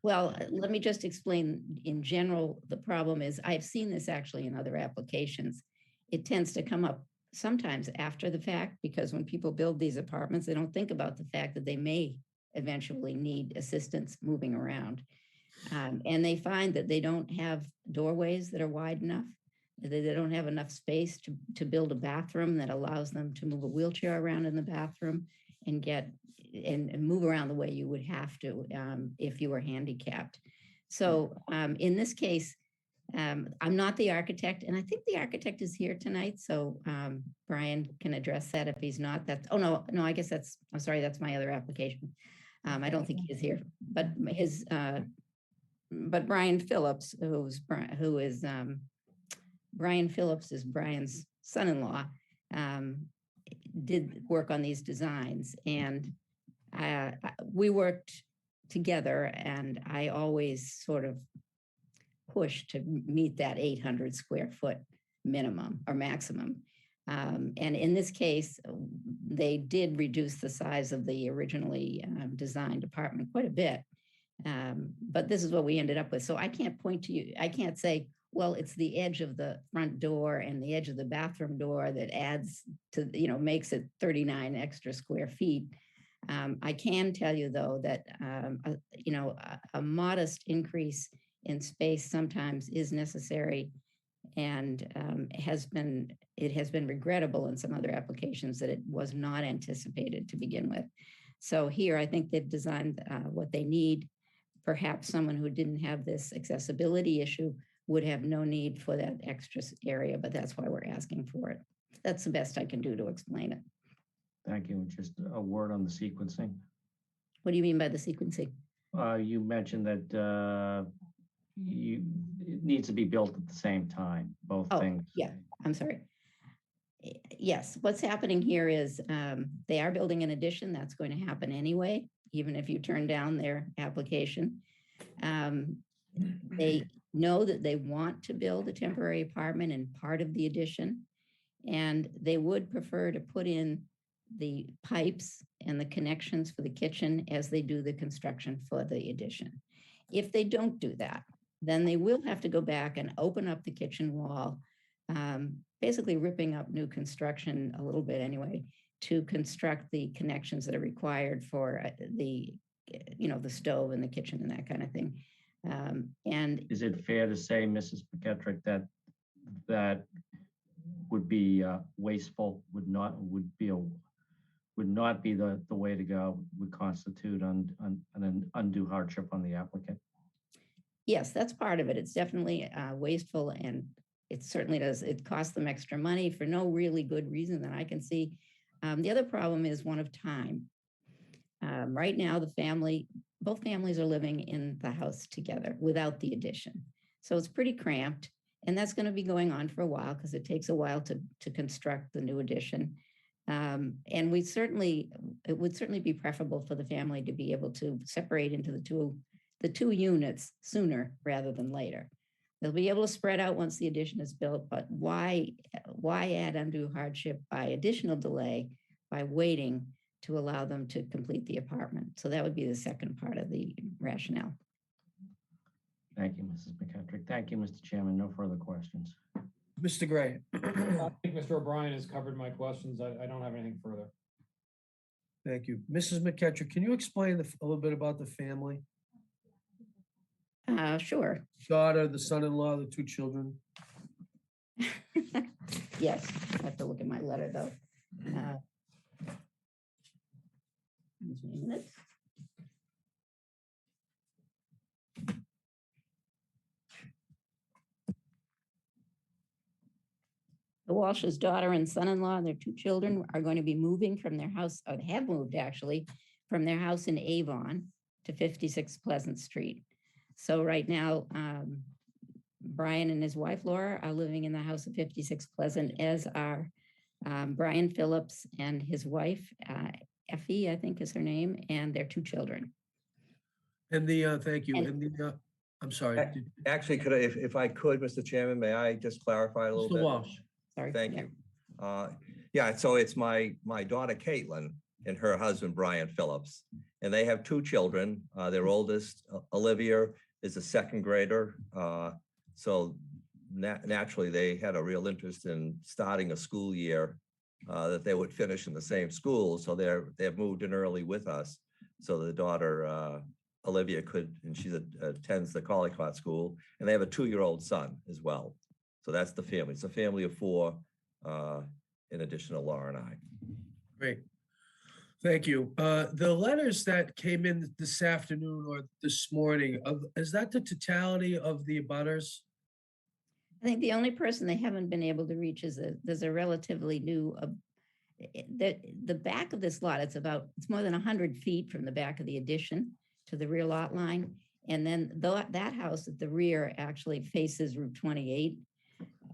Well, let me just explain in general. The problem is I've seen this actually in other applications. It tends to come up sometimes after the fact, because when people build these apartments, they don't think about the fact that they may eventually need assistance moving around. And they find that they don't have doorways that are wide enough, that they don't have enough space to build a bathroom that allows them to move a wheelchair around in the bathroom and move around the way you would have to if you were handicapped. So in this case, I'm not the architect, and I think the architect is here tonight. So Brian can address that if he's not. No, I guess I'm sorry, that's my other application. I don't think he is here, but Brian Phillips, Brian Phillips is Brian's son-in-law, did work on these designs, and we worked together, and I always sort of push to meet that 800 square foot minimum or maximum. And in this case, they did reduce the size of the originally designed apartment quite a bit. But this is what we ended up with. So I can't point to you. I can't say, well, it's the edge of the front door and the edge of the bathroom door that adds to, makes it 39 extra square feet. I can tell you, though, that, a modest increase in space sometimes is necessary, and it has been regrettable in some other applications that it was not anticipated to begin with. So here, I think they've designed what they need. Perhaps someone who didn't have this accessibility issue would have no need for that extra area, but that's why we're asking for it. That's the best I can do to explain it.
Thank you. Just a word on the sequencing.
What do you mean by the sequencing?
You mentioned that it needs to be built at the same time, both things.
Yeah, I'm sorry. Yes, what's happening here is they are building an addition. That's going to happen anyway, even if you turn down their application. They know that they want to build a temporary apartment in part of the addition, and they would prefer to put in the pipes and the connections for the kitchen as they do the construction for the addition. If they don't do that, then they will have to go back and open up the kitchen wall basically ripping up new construction a little bit anyway, to construct the connections that are required for the, the stove and the kitchen and that kind of thing. And
Is it fair to say, Mrs. McKettrick, that that would be wasteful, would not be the way to go, would constitute an undue hardship on the applicant?
yes, that's part of it. It's definitely wasteful, and it certainly does. It costs them extra money for no really good reason that I can see. The other problem is one of time. Right now, both families are living in the house together without the addition. So it's pretty cramped, and that's going to be going on for a while because it takes a while to construct the new addition. And it would certainly be preferable for the family to be able to separate into the two units sooner rather than later. They'll be able to spread out once the addition is built, but why add undue hardship by additional delay by waiting to allow them to complete the apartment? So that would be the second part of the rationale.
Thank you, Mrs. McKettrick. Thank you, Mr. Chairman. No further questions.
Mr. Gray.
I think Mr. O'Brien has covered my questions. I don't have anything further.
Thank you. Mrs. McKettrick, can you explain a little bit about the family?
Sure.
Daughter, the son-in-law, the two children.
Yes, I have to look at my letter though. Give me a minute. The Walsh's daughter and son-in-law and their two children are going to be moving from their house, or they have moved actually, from their house in Avon to 56 Pleasant Street. So right now, Brian and his wife Laura are living in the house at 56 Pleasant, as are Brian Phillips and his wife, Effie, I think is her name, and their two children.
And thank you. And I'm sorry.
Actually, could I, if I could, Mr. Chairman, may I just clarify a little
Mr.
bit?
Walsh.
Sorry.
Thank
Yeah.
you. Yeah, so it's my daughter Caitlin and her husband Brian Phillips, and they have two children. Their oldest, Olivia, is a second grader. So naturally, they had a real interest in starting a school year that they would finish in the same school. So they've moved in early with us. So the daughter Olivia could, and she attends the Collycott School, and they have a 2-year-old son as well. So that's the family. It's a family of 4, in addition to Laura and I.
Great. Thank you. The letters that came in this afternoon or this morning, is that the totality of the abutters?
I think the only person they haven't been able to reach is there's a relatively new, the back of this lot, it's more than 100 feet from the back of the addition to the rear lot line. And then that house at the rear actually faces Route 28.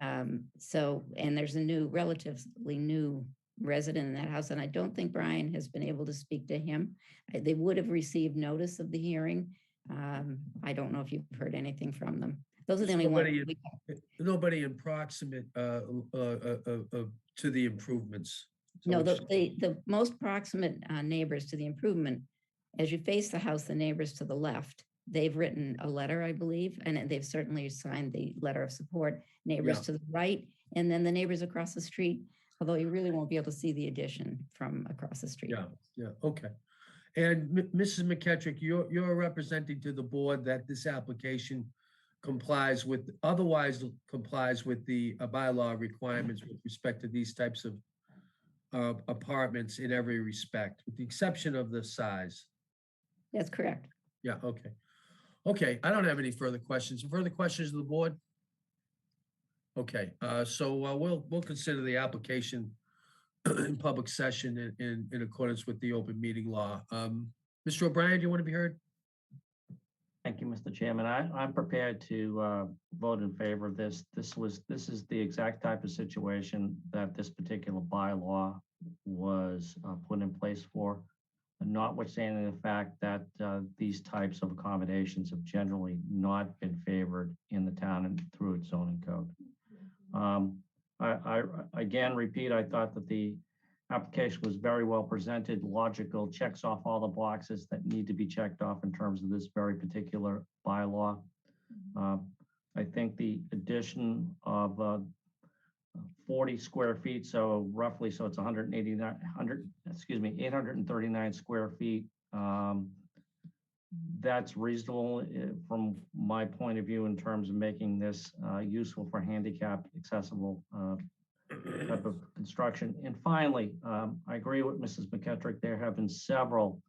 And there's a relatively new resident in that house. And I don't think Brian has been able to speak to him. They would have received notice of the hearing. I don't know if you've heard anything from them. Those are the only ones.
Nobody in proximate to the improvements.
No, the most proximate neighbors to the improvement, as you face the house, the neighbors to the left, they've written a letter, I believe, and they've certainly signed the letter of support. Neighbors to the right, and then the neighbors across the street, although you really won't be able to see the addition from across the street.
Yeah, okay. And Mrs. McKettrick, you're representing to the board that this application otherwise complies with the bylaw requirements with respect to these types of apartments in every respect, with the exception of the size.
That's correct.
Yeah, okay. Okay, I don't have any further questions. Further questions of the board? Okay, so we'll consider the application in public session in accordance with the open meeting law. Mr. O'Brien, do you want to be heard?
Thank you, Mr. Chairman. I'm prepared to vote in favor of this. This is the exact type of situation that this particular bylaw was put in place for, notwithstanding the fact that these types of accommodations have generally not been favored in the town and through its zoning code. I again repeat, I thought that the application was very well presented, logical, checks off all the boxes that need to be checked off in terms of this very particular bylaw. I think the addition of 40 square feet, so roughly, so it's 839 square feet. That's reasonable from my point of view in terms of making this useful for handicap accessible type of construction. And finally, I agree with Mrs. McKettrick. There have been several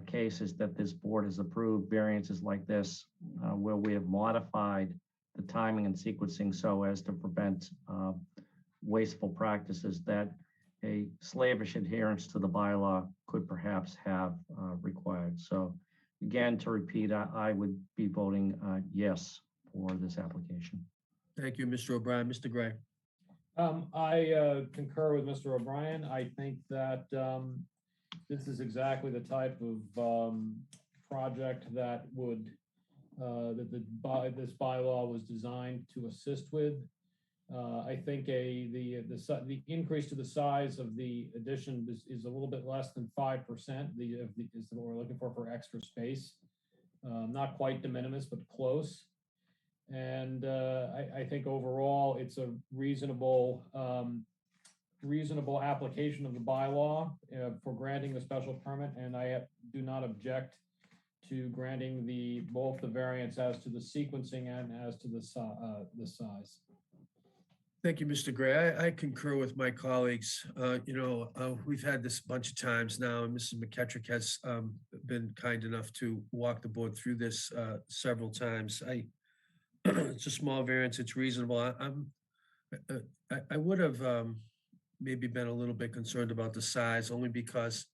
cases that this board has approved variances like this, where we have modified the timing and sequencing so as to prevent wasteful practices that a slavish adherence to the bylaw could perhaps have required. So again, to repeat, I would be voting yes for this application.
Thank you, Mr. O'Brien. Mr. Gray.
I concur with Mr. O'Brien. I think that this is exactly the type of project that would this bylaw was designed to assist with. I think the increase to the size of the addition is a little bit less than 5%. Is what we're looking for extra space. Not quite de minimis, but close. And I think overall it's a reasonable application of the bylaw for granting the special permit, and I do not object to granting both the variance as to the sequencing and as to the size.
Thank you, Mr. Gray. I concur with my colleagues. We've had this a bunch of times now, and Mrs. McKettrick has been kind enough to walk the board through this several times. It's a small variance. It's reasonable. I would have maybe been a little bit concerned about the size, only because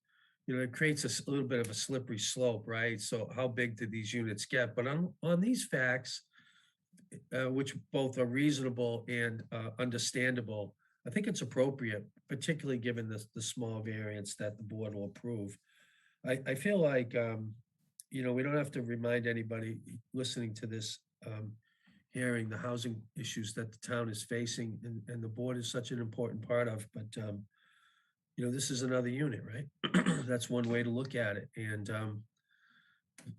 it creates a little bit of a slippery slope, right? So how big did these units get? But on these facts, which both are reasonable and understandable, I think it's appropriate, particularly given the small variance that the board will approve. I feel like, we don't have to remind anybody listening to this hearing the housing issues that the town is facing, and the board is such an important part of, but this is another unit, right? That's one way to look at it. And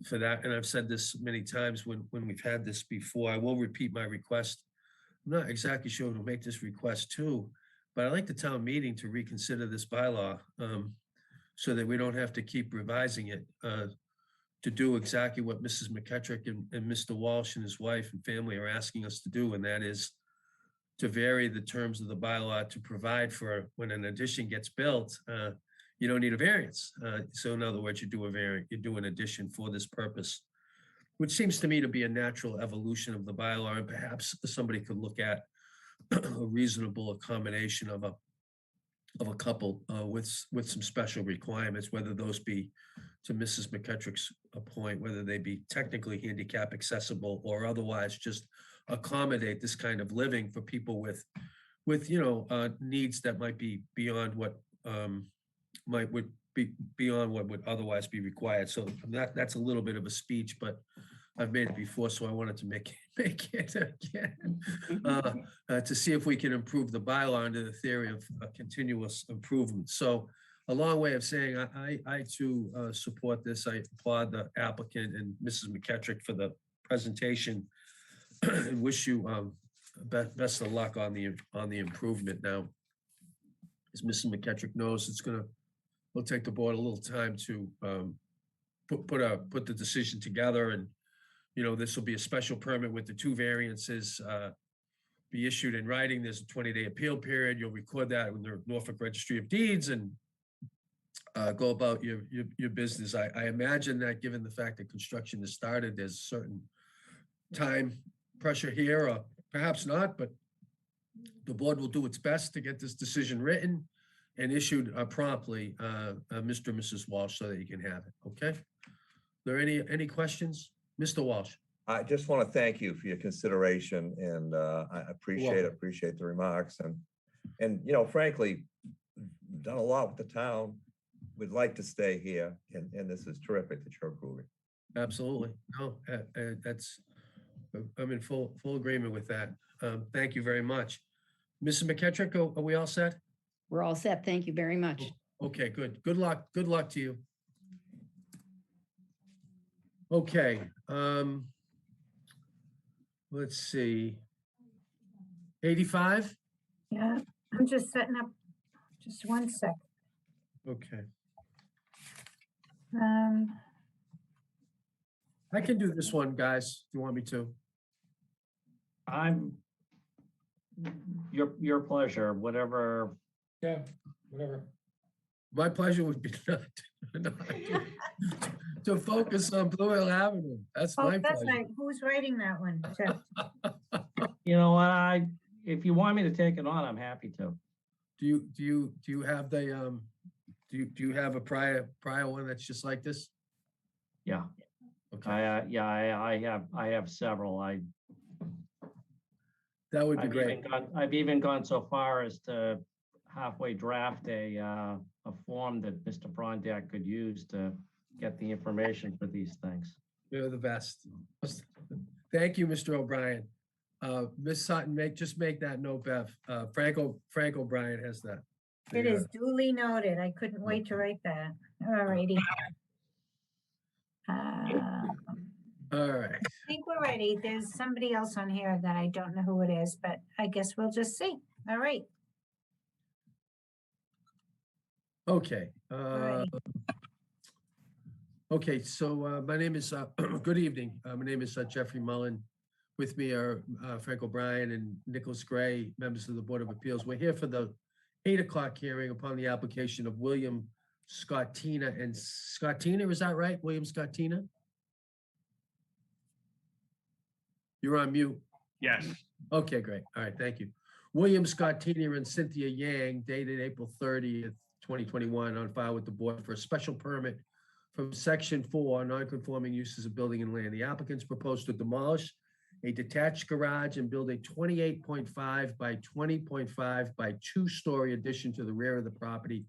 for that, and I've said this many times when we've had this before, I will repeat my request. I'm not exactly sure who to make this request to, but I'd like the town meeting to reconsider this bylaw so that we don't have to keep revising it to do exactly what Mrs. McKettrick and Mr. Walsh and his wife and family are asking us to do, and that is to vary the terms of the bylaw to provide for when an addition gets built, you don't need a variance. So in other words, you do an addition for this purpose, which seems to me to be a natural evolution of the bylaw, and perhaps somebody could look at a reasonable accommodation of a couple with some special requirements, whether those be, to Mrs. McKettrick's point, whether they be technically handicap accessible or otherwise just accommodate this kind of living for people with needs that might be beyond what would otherwise be required. So that's a little bit of a speech, but I've made it before, so I wanted to make it again to see if we can improve the bylaw under the theory of continuous improvement. So a long way of saying I too support this. I applaud the applicant and Mrs. McKettrick for the presentation and wish you best of luck on the improvement. Now, as Mrs. McKettrick knows, we'll take the board a little time to put the decision together, and this will be a special permit with the two variances be issued in writing. There's a 20-day appeal period. You'll record that in the Norfolk Registry of Deeds and go about your business. I imagine that given the fact that construction has started, there's certain time pressure here, or perhaps not, but the board will do its best to get this decision written and issued promptly, Mr. and Mrs. Walsh, so that you can have it. Okay. Are there any questions? Mr. Walsh.
I just want to thank you for your consideration, and I appreciate the remarks, and frankly, we've done a lot with the town. We'd like to stay here, and this is terrific that you're approving.
Absolutely. No, I'm in full agreement with that. Thank you very much. Mrs. McKettrick, are we all set?
We're all set. Thank you very much.
Okay, good. Good luck. Good luck to you. Okay. Let's see. 85?
Yeah, I'm just setting up, just one sec.
Okay.
Um,
I can do this one, guys, if you want me to.
I'm, your pleasure, whatever.
Yeah, whatever.
My pleasure would be not to focus on Blue Hill Avenue. That's
oh,
my
that's
pleasure.
right. Who's writing that one? Jeff?
You know, if you want me to take it on, I'm happy to.
Do you have the, do you have a prior one that's just like this?
Yeah,
Okay,
yeah, I have several.
that would be great.
I've even gone so far as to halfway draft a form that Mr. Prondak could use to get the information for these things.
You're the best. Thank you, Mr. O'Brien. Ms. Sutton, just make that note, Bev. Frank O'Brien has that.
It is duly noted. I couldn't wait to write that. All righty. I
All right.
think we're ready. There's somebody else on here that I don't know who it is, but I guess we'll just see. All right.
Okay.
Alrighty.
Okay, so my name is, good evening. My name is Jeffrey Mullen. With me are Frank O'Brien and Nicholas Gray, members of the Board of Appeals. We're here for the 8 o'clock hearing upon the application of William Scottina and Scottina, is that right? William Scottina? You're on mute.
Yes,
Okay, great. All right, thank you. William Scottina and Cynthia Yang, dated April 30th, 2021, on file with the board for a special permit from Section 4, non-conforming uses of building and land. The applicants propose to demolish a detached garage and build a 28.5 by 20.5 by 2-story addition to the rear of the property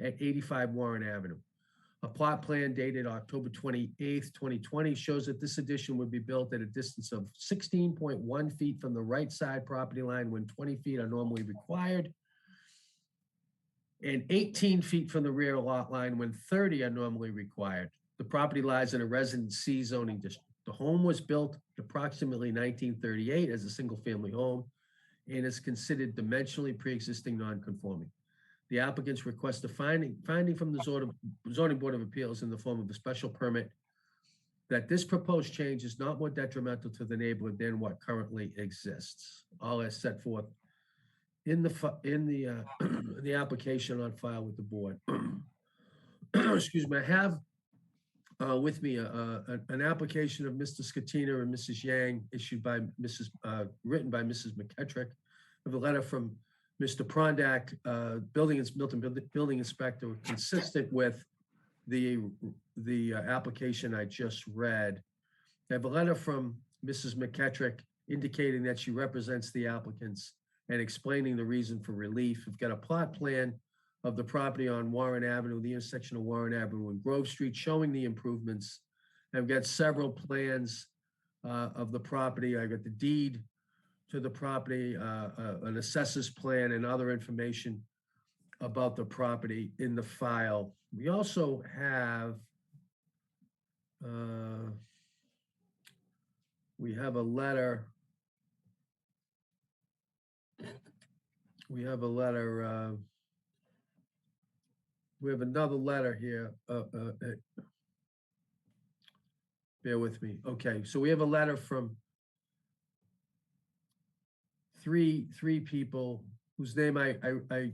at 85 Warren Avenue. A plot plan dated October 28th, 2020 shows that this addition would be built at a distance of 16.1 feet from the right side property line when 20 feet are normally required, and 18 feet from the rear lot line when 30 are normally required. The property lies in a Residence C zoning district. The home was built approximately 1938 as a single-family home and is considered dimensionally pre-existing non-conforming. The applicants request a finding from the zoning board of appeals in the form of a special permit that this proposed change is not more detrimental to the neighborhood than what currently exists. All as set forth in the the application on file with the board. Excuse me. I have with me an application of Mr. Scottina and Mrs. Yang issued by written by Mrs. McKettrick, of a letter from Mr. Prondak, Milton building inspector, consistent with the application I just read. I have a letter from Mrs. McKettrick indicating that she represents the applicants and explaining the reason for relief. We've got a plot plan of the property on Warren Avenue, the intersection of Warren Avenue and Grove Street, showing the improvements. I've got several plans of the property. I got the deed to the property, an assessor's plan, and other information about the property in the file. We also have a letter. We have another letter here. Bear with me. Okay, so we have a letter from three people whose name I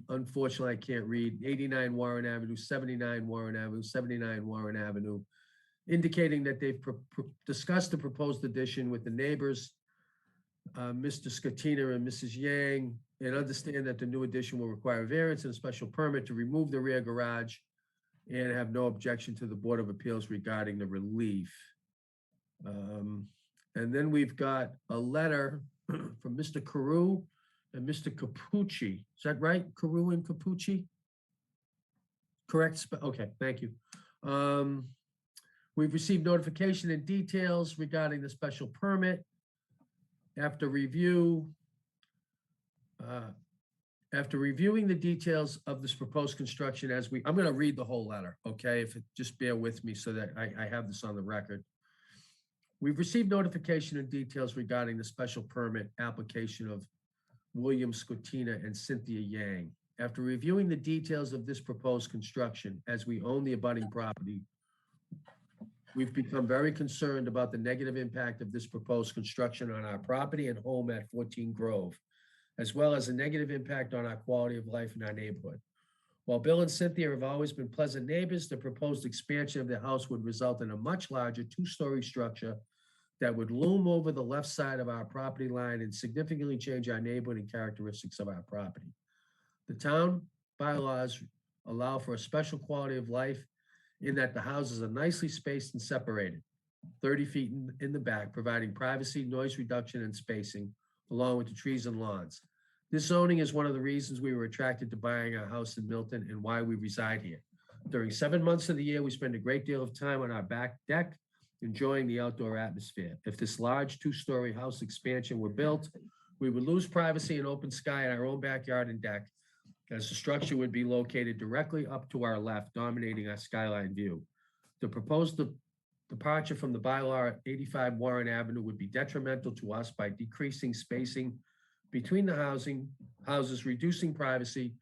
unfortunately I can't read. 89 Warren Avenue, 79 Warren Avenue, 79 Warren Avenue, indicating that they've discussed the proposed addition with the neighbors, Mr. Scottina and Mrs. Yang, and understand that the new addition will require variance and a special permit to remove the rear garage, and have no objection to the Board of Appeals regarding the relief. And then we've got a letter from Mr. Carew and Mr. Capucci. Is that right? Carew and Capucci? Correct? Okay, thank you. We've received notification and details regarding the special permit. After reviewing the details of this proposed construction, I'm going to read the whole letter, okay? Just bear with me so that I have this on the record. We've received notification and details regarding the special permit application of William Scotina, and Cynthia Yang. After reviewing the details of this proposed construction, as we own the abutting property, we've become very concerned about the negative impact of this proposed construction on our property and home at 14 Grove, as well as a negative impact on our quality of life in our neighborhood. While Bill and Cynthia have always been pleasant neighbors, the proposed expansion of the house would result in a much larger two-story structure that would loom over the left side of our property line and significantly change our neighborhood and characteristics of our property. The town bylaws allow for a special quality of life in that the houses are nicely spaced and separated, 30 feet in the back, providing privacy, noise reduction, and spacing, along with the trees and lawns. This zoning is one of the reasons we were attracted to buying our house in Milton and why we reside here. During 7 months of the year, we spend a great deal of time on our back deck, enjoying the outdoor atmosphere. If this large two-story house expansion were built, we would lose privacy and open sky in our own backyard and deck, as the structure would be located directly up to our left, dominating our skyline view. The proposed departure from the bylaw at 85 Warren Avenue would be detrimental to us by decreasing spacing between the houses, reducing privacy,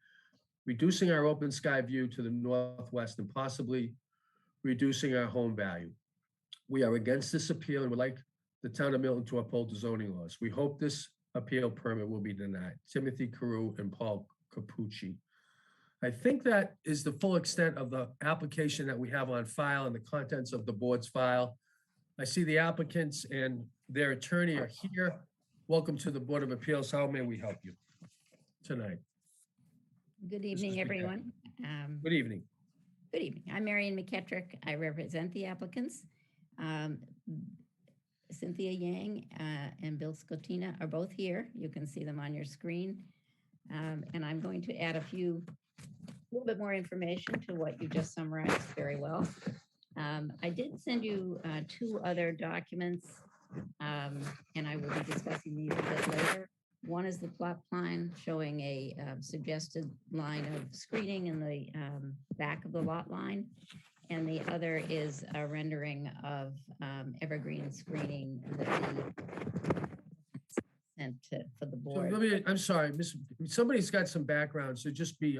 reducing our open sky view to the northwest, and possibly reducing our home value. We are against this appeal and would like the town of Milton to uphold the zoning laws. We hope this appeal permit will be denied. Timothy Carew and Paul Capucci. I think that is the full extent of the application that we have on file and the contents of the board's file. I see the applicants and their attorney are here. Welcome to the Board of Appeals. How may we help you tonight?
Good evening,
McKettrick.
everyone.
Good evening.
Good evening. I'm Marion McKettrick. I represent the applicants. Cynthia Yang and Bill Scotina are both here. You can see them on your screen. And I'm going to add a little bit more information to what you just summarized very well. I did send you 2 other documents, and I will be discussing these a bit later. One is the plot plan showing a suggested line of screening in the back of the lot line. And the other is a rendering of evergreen screening that we sent for the
So
board.
I'm sorry, somebody's got some background, so just be,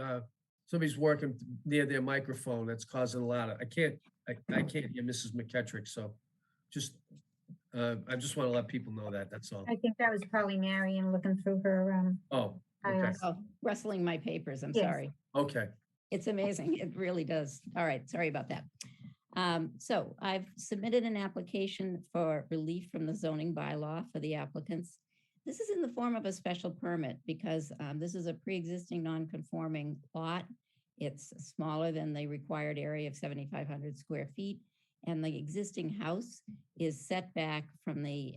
somebody's working near their microphone. That's causing a lot of, I can't hear Mrs. McKettrick, so just, I just want to let people know that, that's all.
I think that was probably Marion looking through her,
Oh, okay,
files.
Oh, rustling my papers, I'm
Yes.
sorry.
okay.
It's amazing. It really does. All right. Sorry about that. So I've submitted an application for relief from the zoning bylaw for the applicants. This is in the form of a special permit because this is a pre-existing non-conforming lot. It's smaller than the required area of 7,500 square feet. And the existing house is set back from the,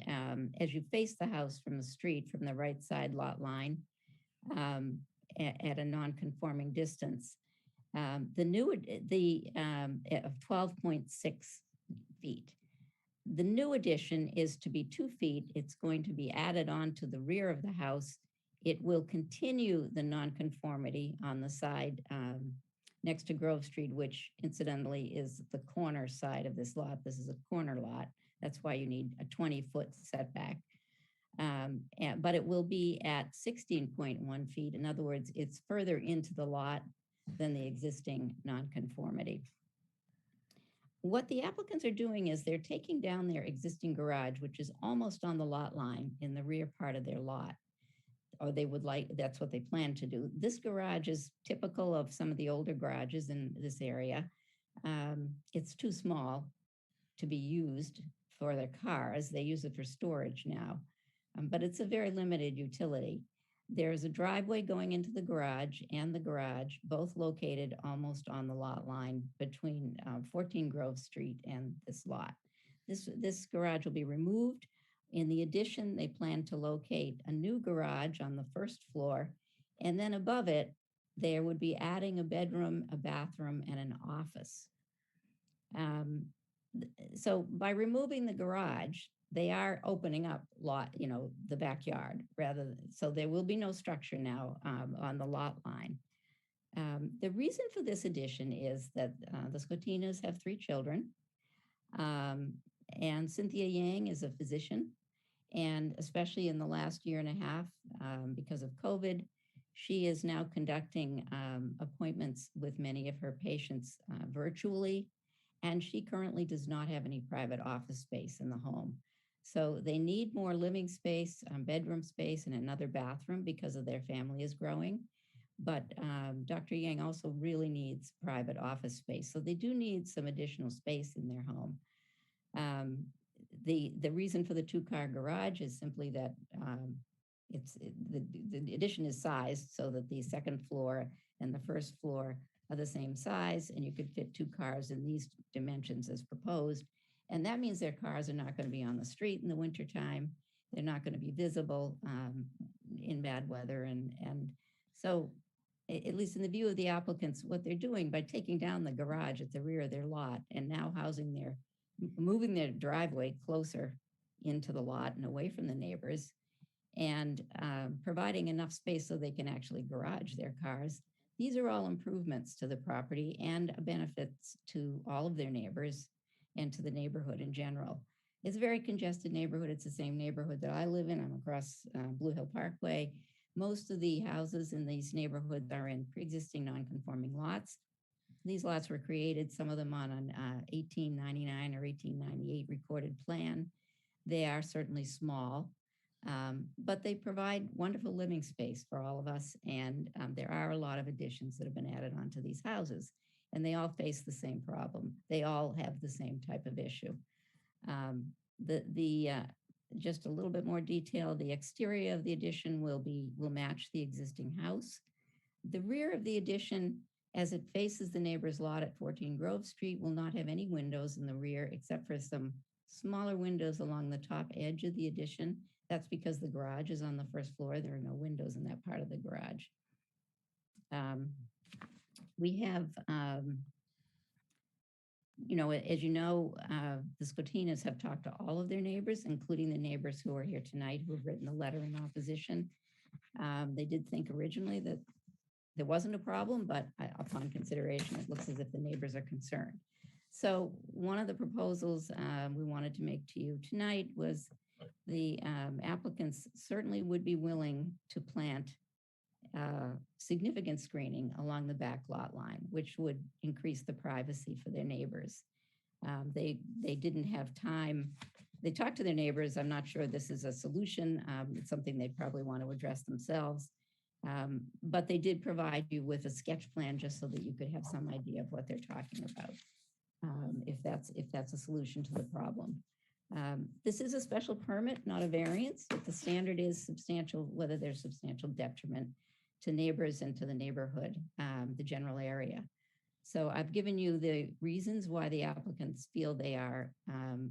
as you face the house from the street, from the right side lot line at a non-conforming distance. Of 12.6 feet. The new addition is to be 2 feet. It's going to be added on to the rear of the house. It will continue the nonconformity on the side next to Grove Street, which incidentally is the corner side of this lot. This is a corner lot. That's why you need a 20-foot setback. But it will be at 16.1 feet. In other words, it's further into the lot than the existing nonconformity. What the applicants are doing is they're taking down their existing garage, which is almost on the lot line in the rear part of their lot, or they would like, that's what they plan to do. This garage is typical of some of the older garages in this area. It's too small to be used for their cars. They use it for storage now, but it's a very limited utility. There's a driveway going into the garage and the garage, both located almost on the lot line between 14 Grove Street and this lot. This garage will be removed. In the addition, they plan to locate a new garage on the first floor, and then above it, there would be adding a bedroom, a bathroom, and an office. So by removing the garage, they are opening up the backyard so there will be no structure now on the lot line. The reason for this addition is that the Scotinas have 3 children, and Cynthia Yang is a physician, And especially in the last year and a half, because of COVID, she is now conducting appointments with many of her patients virtually, and she currently does not have any private office space in the home. So they need more living space, bedroom space, and another bathroom because of their family is growing. But Dr. Yang also really needs private office space. So they do need some additional space in their home. The reason for the 2-car garage is simply that the addition is sized so that the second floor and the first floor are the same size, and you could fit 2 cars in these dimensions as proposed. And that means their cars are not going to be on the street in the wintertime. They're not going to be visible in bad weather. And so, at least in the view of the applicants, what they're doing by taking down the garage at the rear of their lot and now moving their driveway closer into the lot and away from the neighbors, and providing enough space so they can actually garage their cars. These are all improvements to the property and benefits to all of their neighbors and to the neighborhood in general. It's a very congested neighborhood. It's the same neighborhood that I live in. I'm across Blue Hill Parkway. Most of the houses in these neighborhoods are in pre-existing non-conforming lots. These lots were created, some of them on an 1899 or 1898 recorded plan. They are certainly small, but they provide wonderful living space for all of us. And there are a lot of additions that have been added onto these houses, and they all face the same problem. They all have the same type of issue. Just a little bit more detail, the exterior of the addition will match the existing house. The rear of the addition, as it faces the neighbor's lot at 14 Grove Street, will not have any windows in the rear except for some smaller windows along the top edge of the addition. That's because the garage is on the first floor. There are no windows in that part of the garage. We have, as you know, the Scotinas have talked to all of their neighbors, including the neighbors who are here tonight who have written a letter in opposition. They did think originally that there wasn't a problem, but upon consideration, it looks as if the neighbors are concerned. So one of the proposals we wanted to make to you tonight was the applicants certainly would be willing to plant significant screening along the back lot line, which would increase the privacy for their neighbors. They didn't have time. They talked to their neighbors. I'm not sure this is a solution. It's something they'd probably want to address themselves. But they did provide you with a sketch plan just so that you could have some idea of what they're talking about, if that's a solution to the problem. This is a special permit, not a variance. If the standard is substantial, whether there's substantial detriment to neighbors and to the neighborhood, the general area. So I've given you the reasons why the applicants feel they are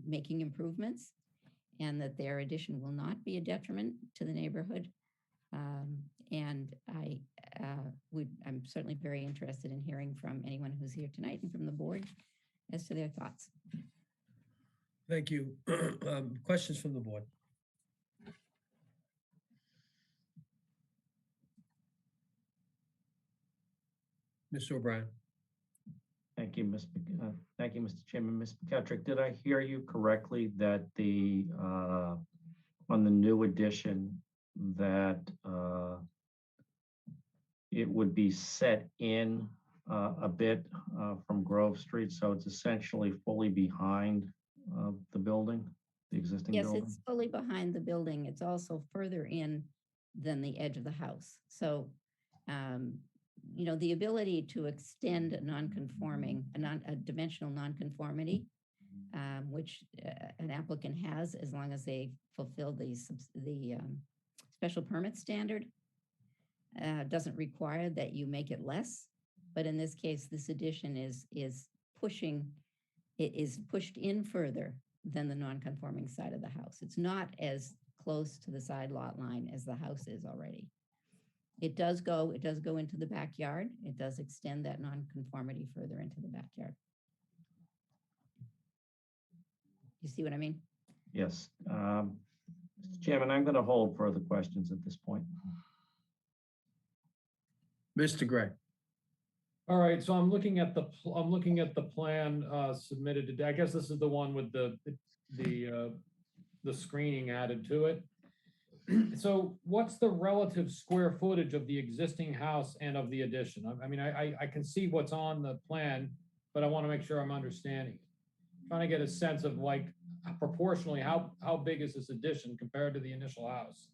making improvements and that their addition will not be a detriment to the neighborhood. And I'm certainly very interested in hearing from anyone who's here tonight and from the board as to their thoughts.
Thank you. Questions from the board? Mr. O'Brien.
Thank you, Mr. Chairman. Ms. McKettrick, did I hear you correctly that on the new addition that it would be set in a bit from Grove Street, so it's essentially fully behind the building, the existing building?
Yes, it's fully behind the building. It's also further in than the edge of the house. So, the ability to extend a dimensional nonconformity, which an applicant has as long as they fulfill the special permit standard, doesn't require that you make it less. But in this case, this addition is pushed in further than the non-conforming side of the house. It's not as close to the side lot line as the house is already. It does go into the backyard. It does extend that non-conformity further into the backyard. You see what I mean?
Yes. Mr. Chairman, I'm going to hold further questions at this point.
Mr. Gray.
All right, so I'm looking at the plan submitted today. I guess this is the one with the the screening added to it. So what's the relative square footage of the existing house and of the addition? I mean, I can see what's on the plan, but I want to make sure I'm understanding. Trying to get a sense of like proportionally, how big is this addition compared to the initial house?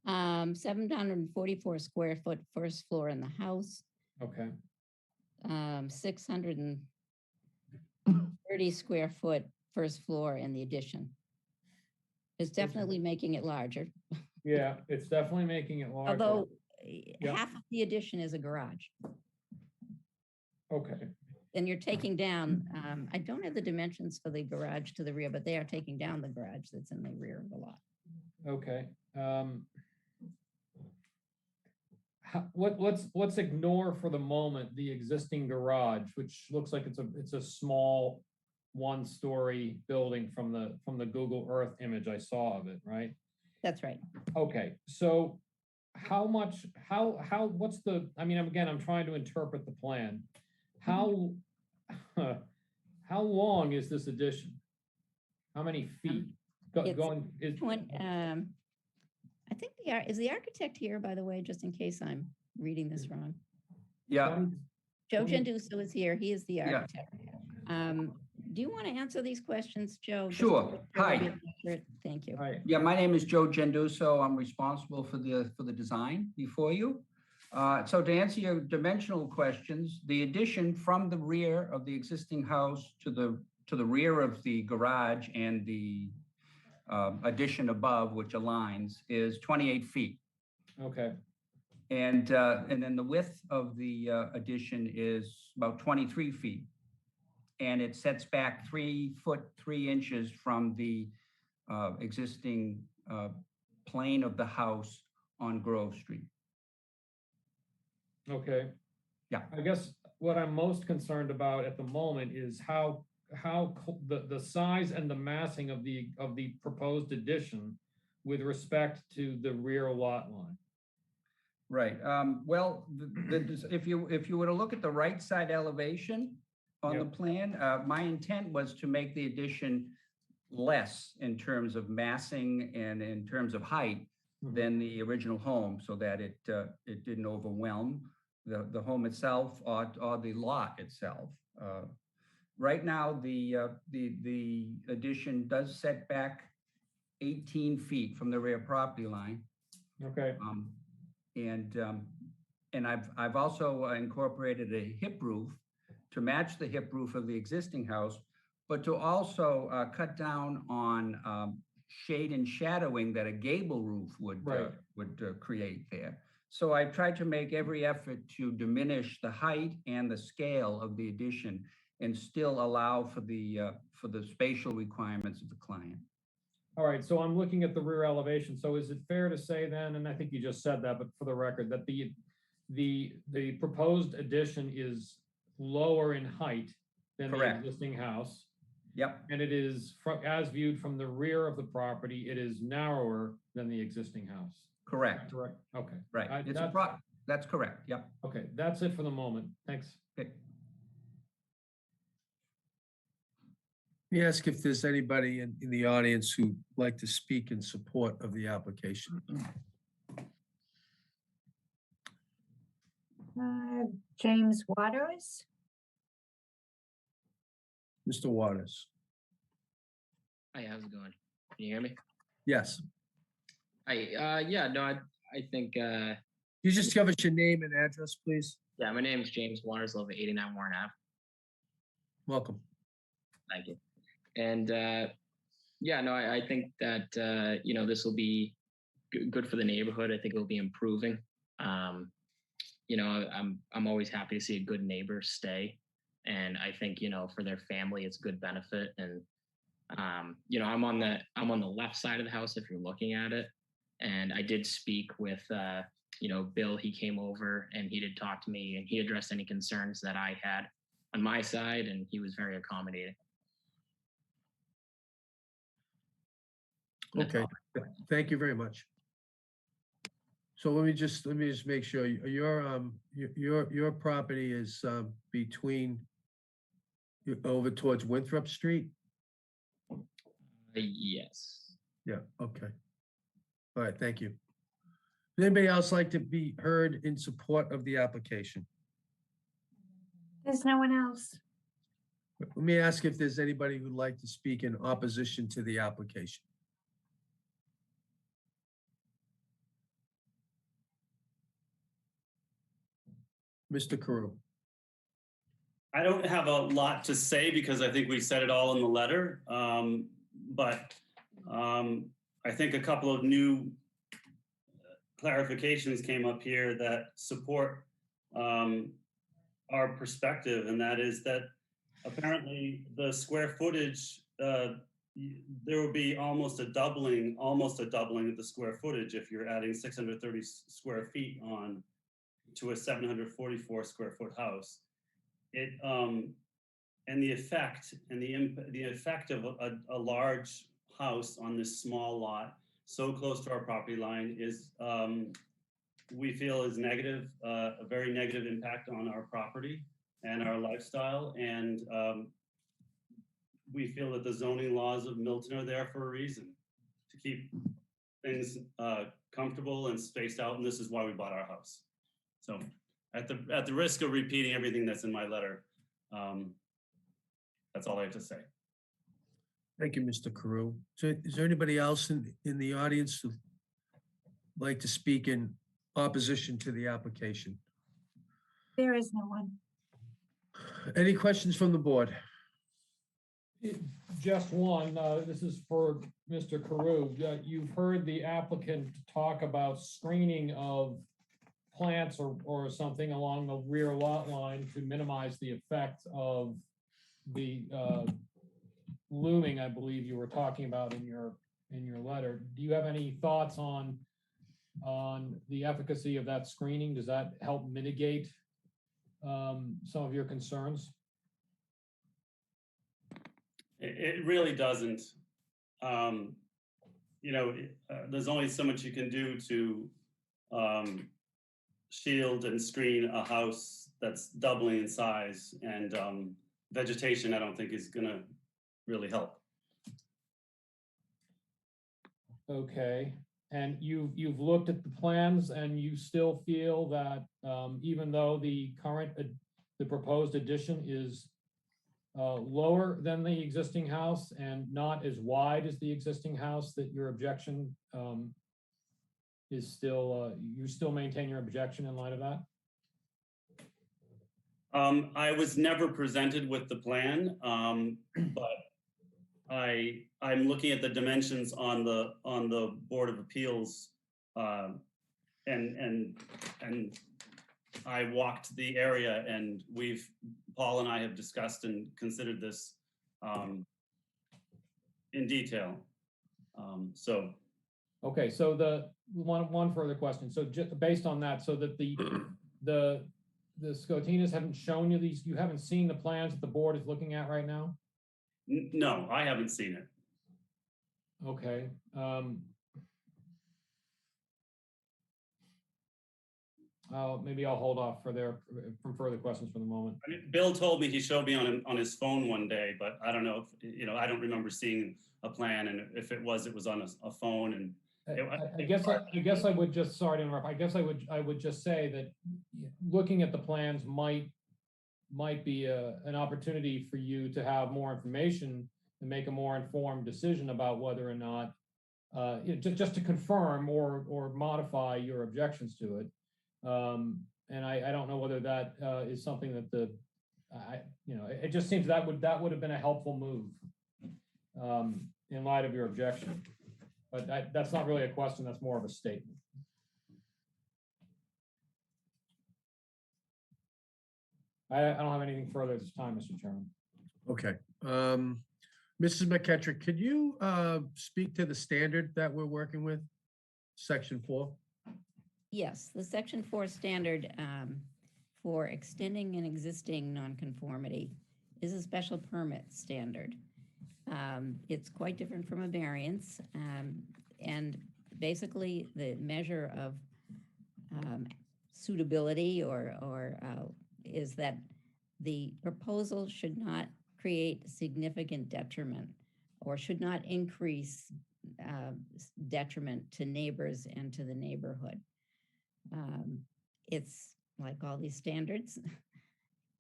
744 square foot first floor in the house,
Okay,
630 square foot first floor in the addition. It's definitely making it larger,
yeah, it's definitely making it larger.
although
Yeah.
half of the addition is a garage.
Okay,
And you're taking down, I don't have the dimensions for the garage to the rear, but they are taking down the garage that's in the rear of the lot.
okay. Let's ignore for the moment the existing garage, which looks like it's a small one-story building from the Google Earth image I saw of it, right?
That's right.
Okay, so what's the, I mean, again, I'm trying to interpret the plan. How long is this addition? How many feet?
It's
Going, is,
I think is the architect here, by the way, just in case I'm reading this wrong.
Yeah,
Joe
20
Genduso is here. He is the
Yeah.
architect. Do you want to answer these questions, Joe? Just
Sure.
to make
Hi.
we're accurate? Thank you.
right,
yeah, my name is Joe Genduso. I'm responsible for the design before you. So to answer your dimensional questions, the addition from the rear of the existing house to the rear of the garage and the addition above, which aligns, is 28 feet.
okay,
And then the width of the addition is about 23 feet. And it sets back 3 foot 3 inches from the existing plane of the house on Grove Street.
okay.
Yeah.
I guess what I'm most concerned about at the moment is how the size and the massing of the proposed addition with respect to the rear lot line.
Right. Well, if you were to look at the right side elevation on the
Yep.
plan, my intent was to make the addition less in terms of massing and in terms of height
Mhm.
than the original home, so that it didn't overwhelm the home itself or the lot itself. Right now, the addition does set back 18 feet from the rear property line.
Okay,
And I've also incorporated a hip roof to match the hip roof of the existing house, but to also cut down on shade and shadowing that a gable roof would
Right.
create there. So I tried to make every effort to diminish the height and the scale of the addition and still allow for the spatial requirements of the client.
all right, so I'm looking at the rear elevation. So is it fair to say then, and I think you just said that, but for the record, that the proposed addition is lower in height than the
Correct.
existing house?
Yep,
And it is, as viewed from the rear of the property, it is narrower than the existing house.
correct,
Correct, okay.
right. That's correct, yep.
Okay, that's it for the moment. Thanks.
Okay.
Let me ask if there's anybody in the audience who'd like to speak in support of the application.
James Waters.
Mr. Waters?
Hi, how's it going? Can you hear me?
Yes.
Hi, yeah, no, I think,
You just give us your name and address, please.
yeah, my name is James Waters, live at 89 Warren Ave.
Welcome.
Thank you. And, yeah, no, I think that, you know, this will be good for the neighborhood. I think it'll be improving. You know, I'm always happy to see a good neighbor stay. And I think, you know, for their family, it's good benefit. And, you know, I'm on the left side of the house if you're looking at it. And I did speak with, you know, Bill. He came over and he did talk to me and he addressed any concerns that I had on my side, and he was very accommodating. That's
Okay,
all.
thank you very much. So let me just make sure your property is between You're over towards Winthrop Street?
Yes.
Yeah, okay. All right, thank you. Would anybody else like to be heard in support of the application?
There's no one else.
Let me ask if there's anybody who'd like to speak in opposition to the application. Mr. Carew.
I don't have a lot to say because I think we said it all in the letter. But I think a couple of new clarifications came up here that support our perspective, and that is that apparently the square footage, there will be almost a doubling of the square footage if you're adding 630 square feet on to a 744 square foot house. It and the effect of a large house on this small lot so close to our property line is we feel is negative, a very negative impact on our property and our lifestyle. And we feel that the zoning laws of Milton are there for a reason, to keep things comfortable and spaced out. And this is why we bought our house. So at the risk of repeating everything that's in my letter, that's all I have to say.
Thank you, Mr. Carew. So is there anybody else in the audience who'd like to speak in opposition to the application?
There is no one.
Any questions from the board?
Just one, this is for Mr. Carew. You've heard the applicant talk about screening of plants or something along the rear lot line to minimize the effect of the looming, I believe you were talking about in your letter. Do you have any thoughts on the efficacy of that screening? Does that help mitigate some of your concerns?
It really doesn't. There's only so much you can do to shield and screen a house that's doubling in size, and vegetation I don't think is gonna really help.
Okay, and you've looked at the plans and you still feel that even though the proposed addition is lower than the existing house and not as wide as the existing house, that your objection is still, you still maintain your objection in light of that?
I was never presented with the plan, but I'm looking at the dimensions on the Board of Appeals, and I walked the area, and Paul and I have discussed and considered this in detail.
Okay, so the one further question. So just based on that, so that the Scotinas haven't shown you these, you haven't seen the plans that the board is looking at right now?
No, I haven't seen it.
Okay. Maybe I'll hold off from further questions for the moment.
I mean, Bill told me he showed me on his phone one day, but I don't know if, I don't remember seeing a plan, and if it was on a phone. And
I guess I would just, sorry to interrupt. I guess I would just say that looking at the plans might be an opportunity for you to have more information and make a more informed decision about whether or not, just to confirm or modify your objections to it. And I don't know whether that is something that it just seems that would have been a helpful move in light of your objection. But that's not really a question, that's more of a statement. I don't have anything further at this time, Mr. Chairman.
Okay. Mrs. McKettrick, could you speak to the standard that we're working with, Section 4?
Yes, the Section 4 standard for extending an existing nonconformity is a special permit standard. It's quite different from a variance, and basically the measure of suitability or is that the proposal should not create significant detriment or should not increase detriment to neighbors and to the neighborhood. It's like all these standards,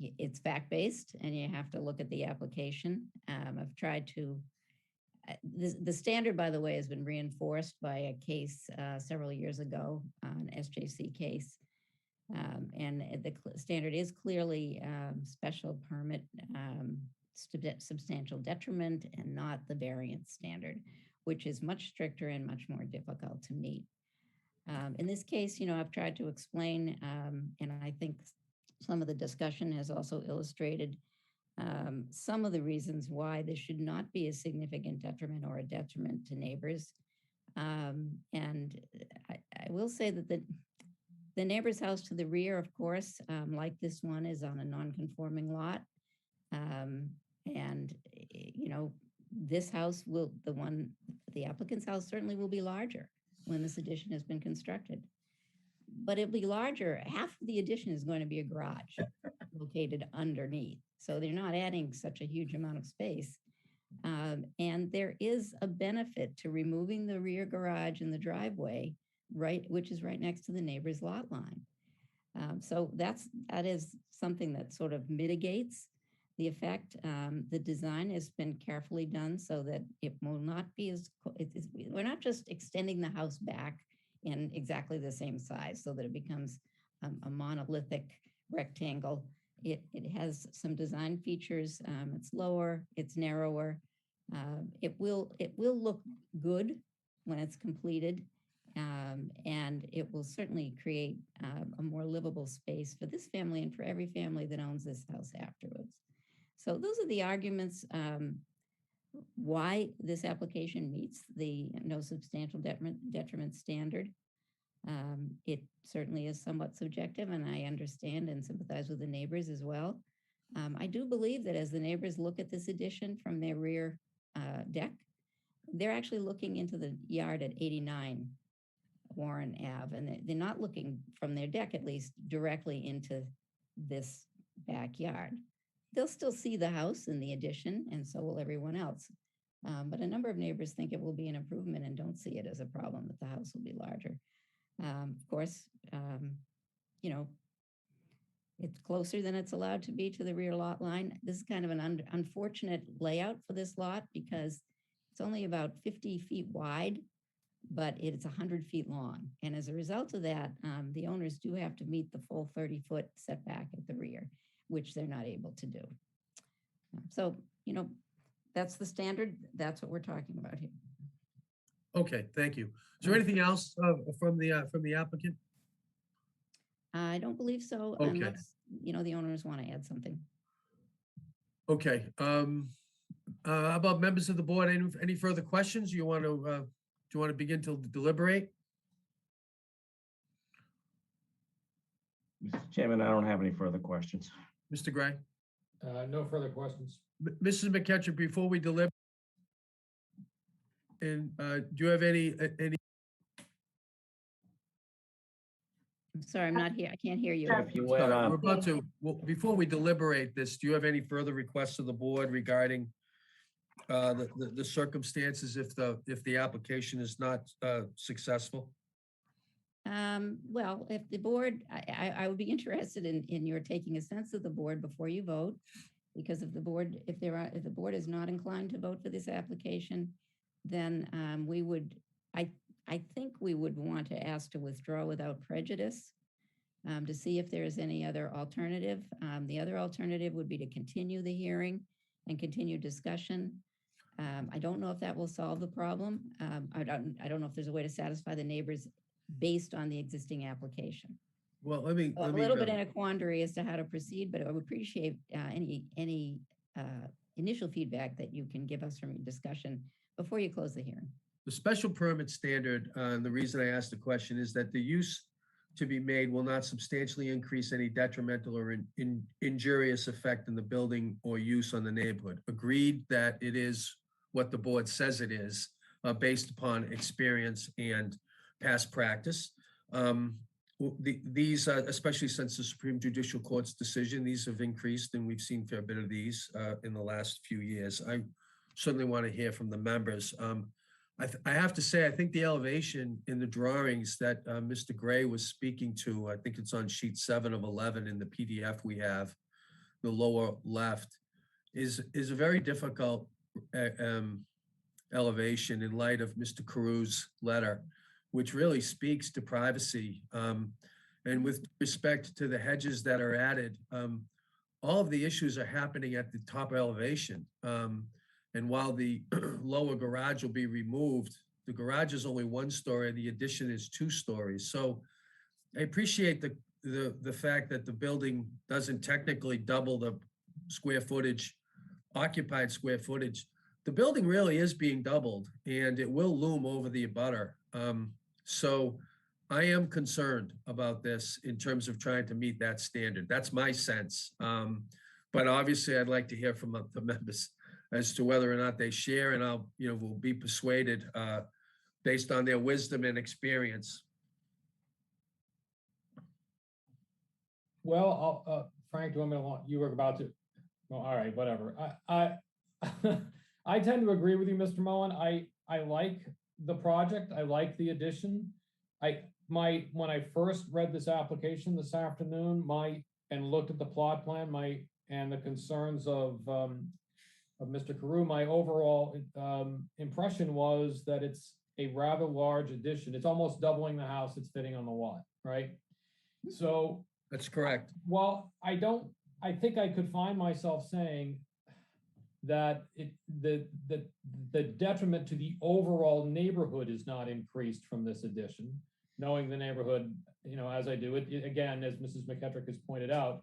it's fact-based and you have to look at the application. I've tried to, the standard, by the way, has been reinforced by a case several years ago, an SJC case. And the standard is clearly special permit substantial detriment and not the variance standard, which is much stricter and much more difficult to meet. In this case, I've tried to explain, and I think some of the discussion has also illustrated some of the reasons why this should not be a significant detriment or a detriment to neighbors. And I will say that the neighbor's house to the rear, of course, like this one, is on a non-conforming lot. And this house will, the applicant's house certainly will be larger when this addition has been constructed. But it'll be larger. Half of the addition is going to be a garage located underneath. So they're not adding such a huge amount of space. And there is a benefit to removing the rear garage in the driveway, which is right next to the neighbor's lot line. So that is something that sort of mitigates the effect. The design has been carefully done so that it will not be we're not just extending the house back in exactly the same size so that it becomes a monolithic rectangle. It has some design features. It's lower, it's narrower. It will look good when it's completed. And it will certainly create a more livable space for this family and for every family that owns this house afterwards. So those are the arguments why this application meets the no substantial detriment standard. It certainly is somewhat subjective, and I understand and sympathize with the neighbors as well. I do believe that as the neighbors look at this addition from their rear deck, they're actually looking into the yard at 89 Warren Ave, and they're not looking from their deck, at least, directly into this backyard. They'll still see the house and the addition, and so will everyone else. But a number of neighbors think it will be an improvement and don't see it as a problem that the house will be larger. Of course, it's closer than it's allowed to be to the rear lot line. This is kind of an unfortunate layout for this lot because it's only about 50 feet wide, but it's 100 feet long. And as a result of that, the owners do have to meet the full 30-foot setback at the rear, which they're not able to do. So, that's the standard. That's what we're talking about here.
Okay, thank you. Is there anything else from the applicant?
I don't believe so,
Okay.
unless, the owners want to add something.
Okay. How about members of the board? Any further questions? Do you want to begin to deliberate?
Mr. Chairman, I don't have any further questions.
Mr. Gray?
No further questions.
Mrs. McKettrick, before we deliberate, and do you have any?
I'm sorry, I'm not here. I can't hear you.
If you went
We're about to, well, before we deliberate this, do you have any further requests of the board regarding the circumstances if the application is not successful?
Well, if the board, I would be interested in your taking a sense of the board before you vote, because if the board is not inclined to vote for this application, then I think we would want to ask to withdraw without prejudice to see if there is any other alternative. The other alternative would be to continue the hearing and continue discussion. I don't know if that will solve the problem. I don't know if there's a way to satisfy the neighbors based on the existing application.
Well, let me
A little bit in a quandary as to how to proceed, but I would appreciate any initial feedback that you can give us from your discussion before you close the hearing.
The special permit standard, the reason I asked the question is that the use to be made will not substantially increase any detrimental or injurious effect in the building or use on the neighborhood. Agreed that it is what the board says it is based upon experience and past practice. these, especially since the Supreme Judicial Court's decision, these have increased, and we've seen a fair bit of these in the last few years. I certainly want to hear from the members. I have to say, I think the elevation in the drawings that Mr. Gray was speaking to, I think it's on sheet 7 of 11 in the PDF we have, the lower left, is a very difficult elevation in light of Mr. Carew's letter, which really speaks to privacy. And with respect to the hedges that are added, all of the issues are happening at the top elevation. And while the lower garage will be removed, the garage is only 1 story, the addition is 2 stories. So I appreciate the fact that the building doesn't technically double the square footage, occupied square footage. The building really is being doubled, and it will loom over the abutter. So I am concerned about this in terms of trying to meet that standard. That's my sense. But obviously, I'd like to hear from the members as to whether or not they share, and I'll, will be persuaded based on their wisdom and experience.
Well, Frank, do you want me to, you were about to, well, all right, whatever. I tend to agree with you, Mr. Moen. I like the project. I like the addition. When I first read this application this afternoon, and looked at the plot plan, and the concerns of Mr. Carew, my overall impression was that it's a rather large addition. It's almost doubling the house it's fitting on the lot, right? So
that's correct.
Well, I think I could find myself saying that the detriment to the overall neighborhood is not increased from this addition. Knowing the neighborhood, as I do, it again, as Mrs. McKettrick has pointed out,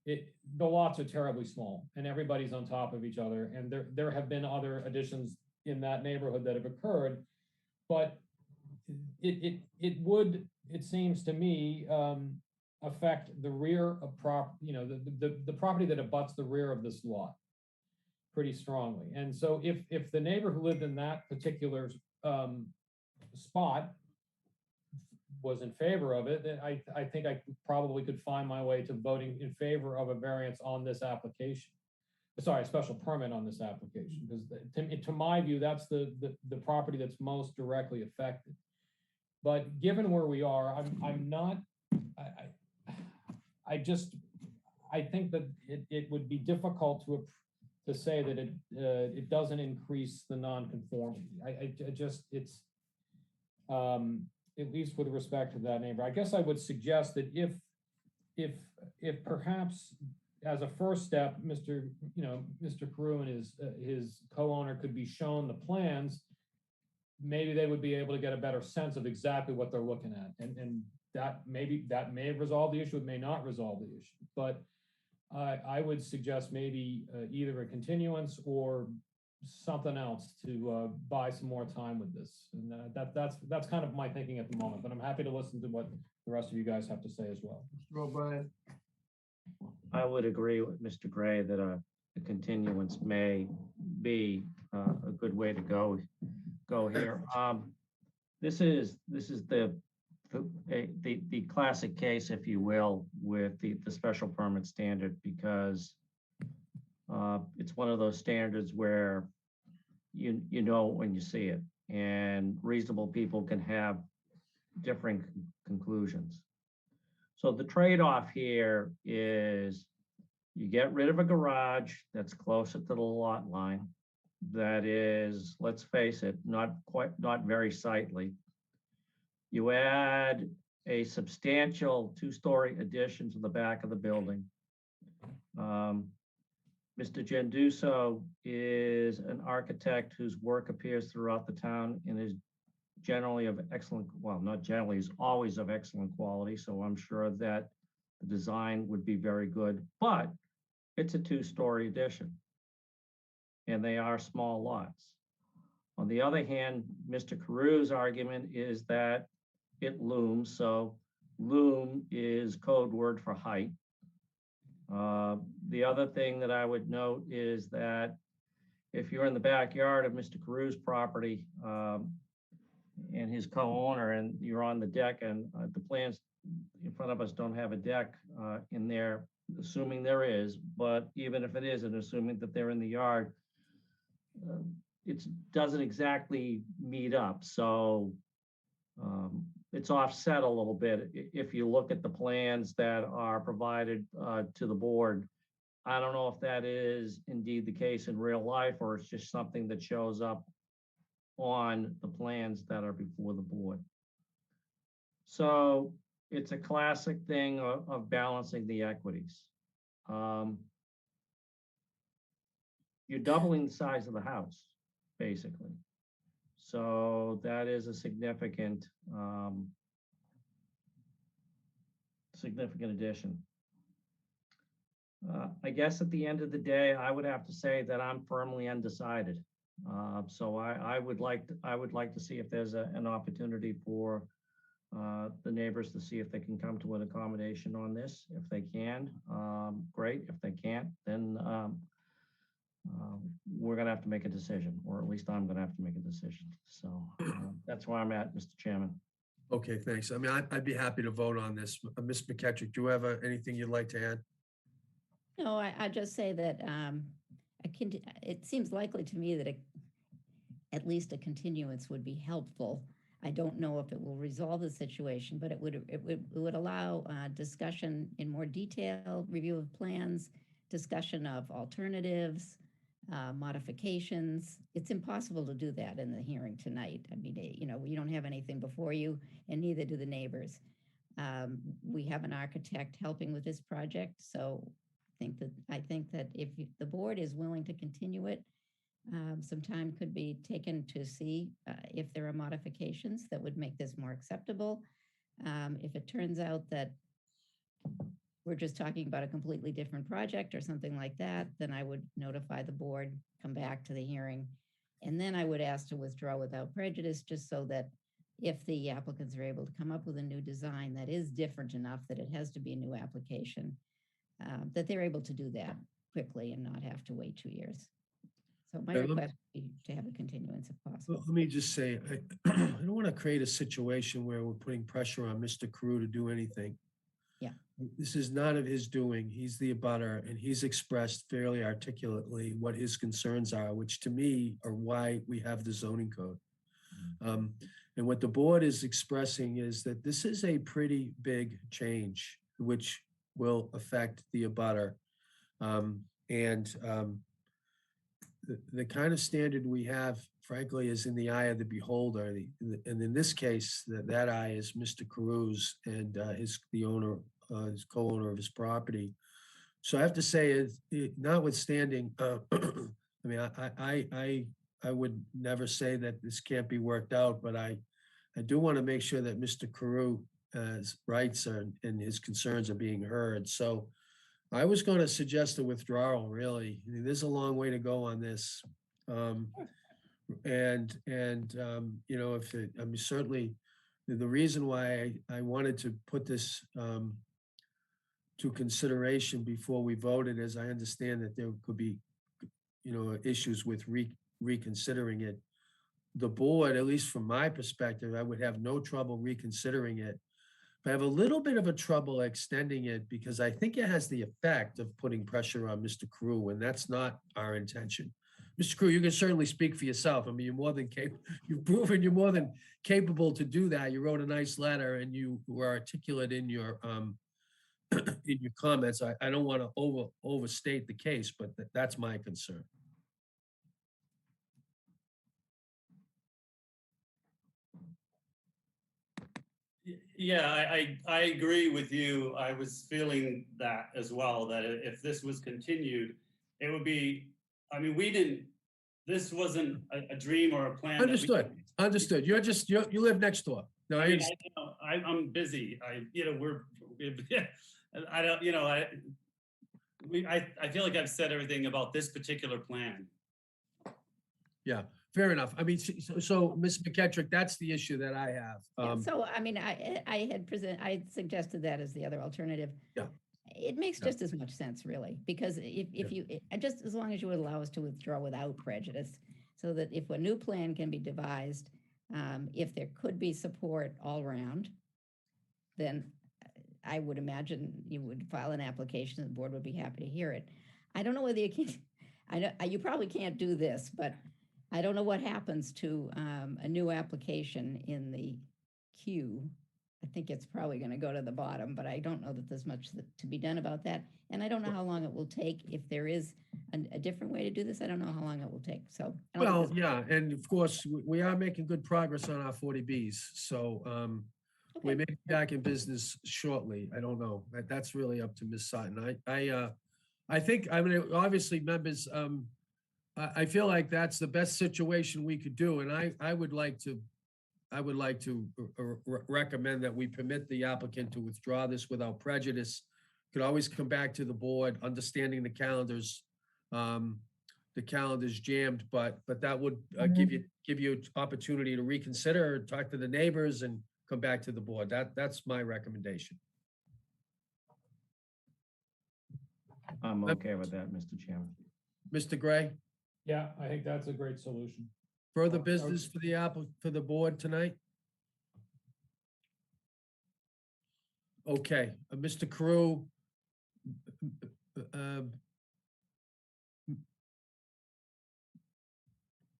the lots are terribly small and everybody's on top of each other. And there have been other additions in that neighborhood that have occurred, but it would, it seems to me, affect the rear of the property that abuts the rear of this lot pretty strongly. And so if the neighbor who lived in that particular spot was in favor of it, then I think I probably could find my way to voting in favor of a variance on this application. Sorry, a special permit on this application, because to my view, that's the property that's most directly affected. But given where we are, I'm not, I think that it would be difficult to say that it doesn't increase the nonconformity. It's at least with respect to that neighbor. I guess I would suggest that if perhaps as a first step, Mr. Carew and his co-owner could be shown the plans, maybe they would be able to get a better sense of exactly what they're looking at. And that may resolve the issue, it may not resolve the issue. But I would suggest maybe either a continuance or something else to buy some more time with this. And that's kind of my thinking at the moment, but I'm happy to listen to what the rest of you guys have to say as well.
Mr. O'Brien.
I would agree with Mr. Gray that a continuance may be a good way to go here. This is the classic case, if you will, with the special permit standard, because it's one of those standards where you know when you see it, and reasonable people can have differing conclusions. So the trade-off here is you get rid of a garage that's closer to the lot line, that is, let's face it, not very sightly. You add a substantial 2-story addition to the back of the building. Mr. Genduso is an architect whose work appears throughout the town and is generally of excellent, well, not generally, is always of excellent quality. So I'm sure that the design would be very good, but it's a 2-story addition and they are small lots. On the other hand, Mr. Carew's argument is that it looms. So loom is code word for height. The other thing that I would note is that if you're in the backyard of Mr. Carew's property and his co-owner, and you're on the deck, and the plans in front of us don't have a deck in there, assuming there is, but even if it is, and assuming that they're in the yard, it doesn't exactly meet up. So it's offset a little bit. If you look at the plans that are provided to the board, I don't know if that is indeed the case in real life, or it's just something that shows up on the plans that are before the board. So it's a classic thing of balancing the equities. You're doubling the size of the house, basically. So that is a significant addition. I guess at the end of the day, I would have to say that I'm firmly undecided. So I would like to see if there's an opportunity for the neighbors to see if they can come to an accommodation on this. If they can, great. If they can't, then we're going to have to make a decision, or at least I'm going to have to make a decision. So that's where I'm at, Mr. Chairman.
Okay, thanks. I mean, I'd be happy to vote on this. Ms. McKettrick, do you have anything you'd like to add?
No, I just say that it seems likely to me that at least a continuance would be helpful. I don't know if it will resolve the situation, but it would allow discussion in more detail, review of plans, discussion of alternatives, modifications. It's impossible to do that in the hearing tonight. I mean, you don't have anything before you, and neither do the neighbors. We have an architect helping with this project, so I think that if the board is willing to continue it, some time could be taken to see if there are modifications that would make this more acceptable. If it turns out that we're just talking about a completely different project or something like that, then I would notify the board, come back to the hearing, and then I would ask to withdraw without prejudice, just so that if the applicants are able to come up with a new design that is different enough that it has to be a new application, that they're able to do that quickly and not have to wait 2 years. So my request would be to have a continuance if possible.
Let me just say, I don't want to create a situation where we're putting pressure on Mr. Carew to do anything.
Yeah.
This is none of his doing. He's the abutter, and he's expressed fairly articulately what his concerns are, which to me are why we have the zoning code. And what the board is expressing is that this is a pretty big change, which will affect the abutter. The kind of standard we have, frankly, is in the eye of the beholder. And in this case, that eye is Mr. Carew's and his co-owner of his property. So I have to say, notwithstanding, I mean, I would never say that this can't be worked out, but I do want to make sure that Mr. Carew's rights and his concerns are being heard. So I was going to suggest a withdrawal, really. I mean, there's a long way to go on this. I mean, certainly the reason why I wanted to put this to consideration before we voted is I understand that there could be, issues with reconsidering it. The board, at least from my perspective, I would have no trouble reconsidering it. I have a little bit of a trouble extending it because I think it has the effect of putting pressure on Mr. Carew, and that's not our intention. Mr. Carew, you can certainly speak for yourself. I mean, you've proven you're more than capable to do that. You wrote a nice letter and you were articulate in your in your comments. I don't want to overstate the case, but that's my concern.
Yeah, I agree with you. I was feeling that as well, that if this was continued, it would be, I mean, this wasn't a dream or a plan.
Understood. You live next door. No,
I'm busy. I feel like I've said everything about this particular plan.
Yeah. Fair enough. I mean, so Ms. McKettrick, that's the issue that I have.
So, I mean, I suggested that as the other alternative.
Yeah.
It makes just as much sense, really, because if you, just as long as you would allow us to withdraw without prejudice, so that if a new plan can be devised, if there could be support all around, then I would imagine you would file an application, the board would be happy to hear it. I don't know whether you can, I know, you probably can't do this, but I don't know what happens to a new application in the queue. I think it's probably going to go to the bottom, but I don't know that there's much to be done about that. And I don't know how long it will take. If there is a different way to do this, I don't know how long it will take. So, I don't think
Well,
this-
yeah, and of course, we are making good progress on our 40Bs. So we
Okay.
may be back in business shortly. I don't know. That's really up to Ms. Sutton. I think, I mean, obviously, members, I feel like that's the best situation we could do. And I would like to recommend that we permit the applicant to withdraw this without prejudice. Could always come back to the board, understanding the calendars. The calendar's jammed, but that would give you an opportunity to reconsider, talk to the neighbors and come back to the board. That's my recommendation.
I'm okay with that, Mr. Chairman.
Mr. Gray,
Yeah, I think that's a great solution.
further
Okay.
business for the board tonight? Okay, Mr. Carew.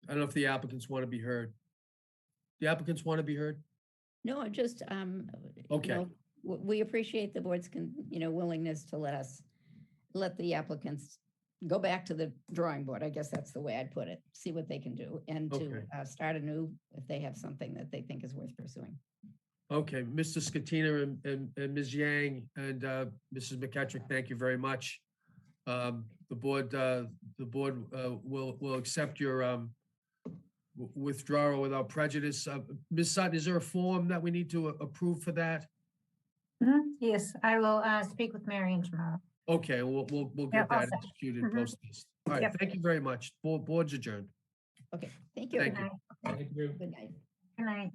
I don't know if the applicants want to be heard. The applicants want to be heard?
No, I just,
Okay.
we appreciate the board's, willingness to let the applicants go back to the drawing board. I guess that's the way I'd put it. See what they can do and to
Okay.
start anew if they have something that they think is worth pursuing.
Okay, Mr. Scatina and Ms. Yang and Mrs. McKetrick, thank you very much. The board will accept your withdrawal without prejudice. Ms. Sutton, is there a form that we need to approve for that?
Yes, I will speak with Marion tomorrow.
Okay, we'll
Yeah,
get that
awesome.
executed and
Mhm.
posted. All right,
Yep.
thank you very much. Board's adjourned.
Okay, thank you.
Thank
Good
you.
night.
Thank you.
Good night.
Good night.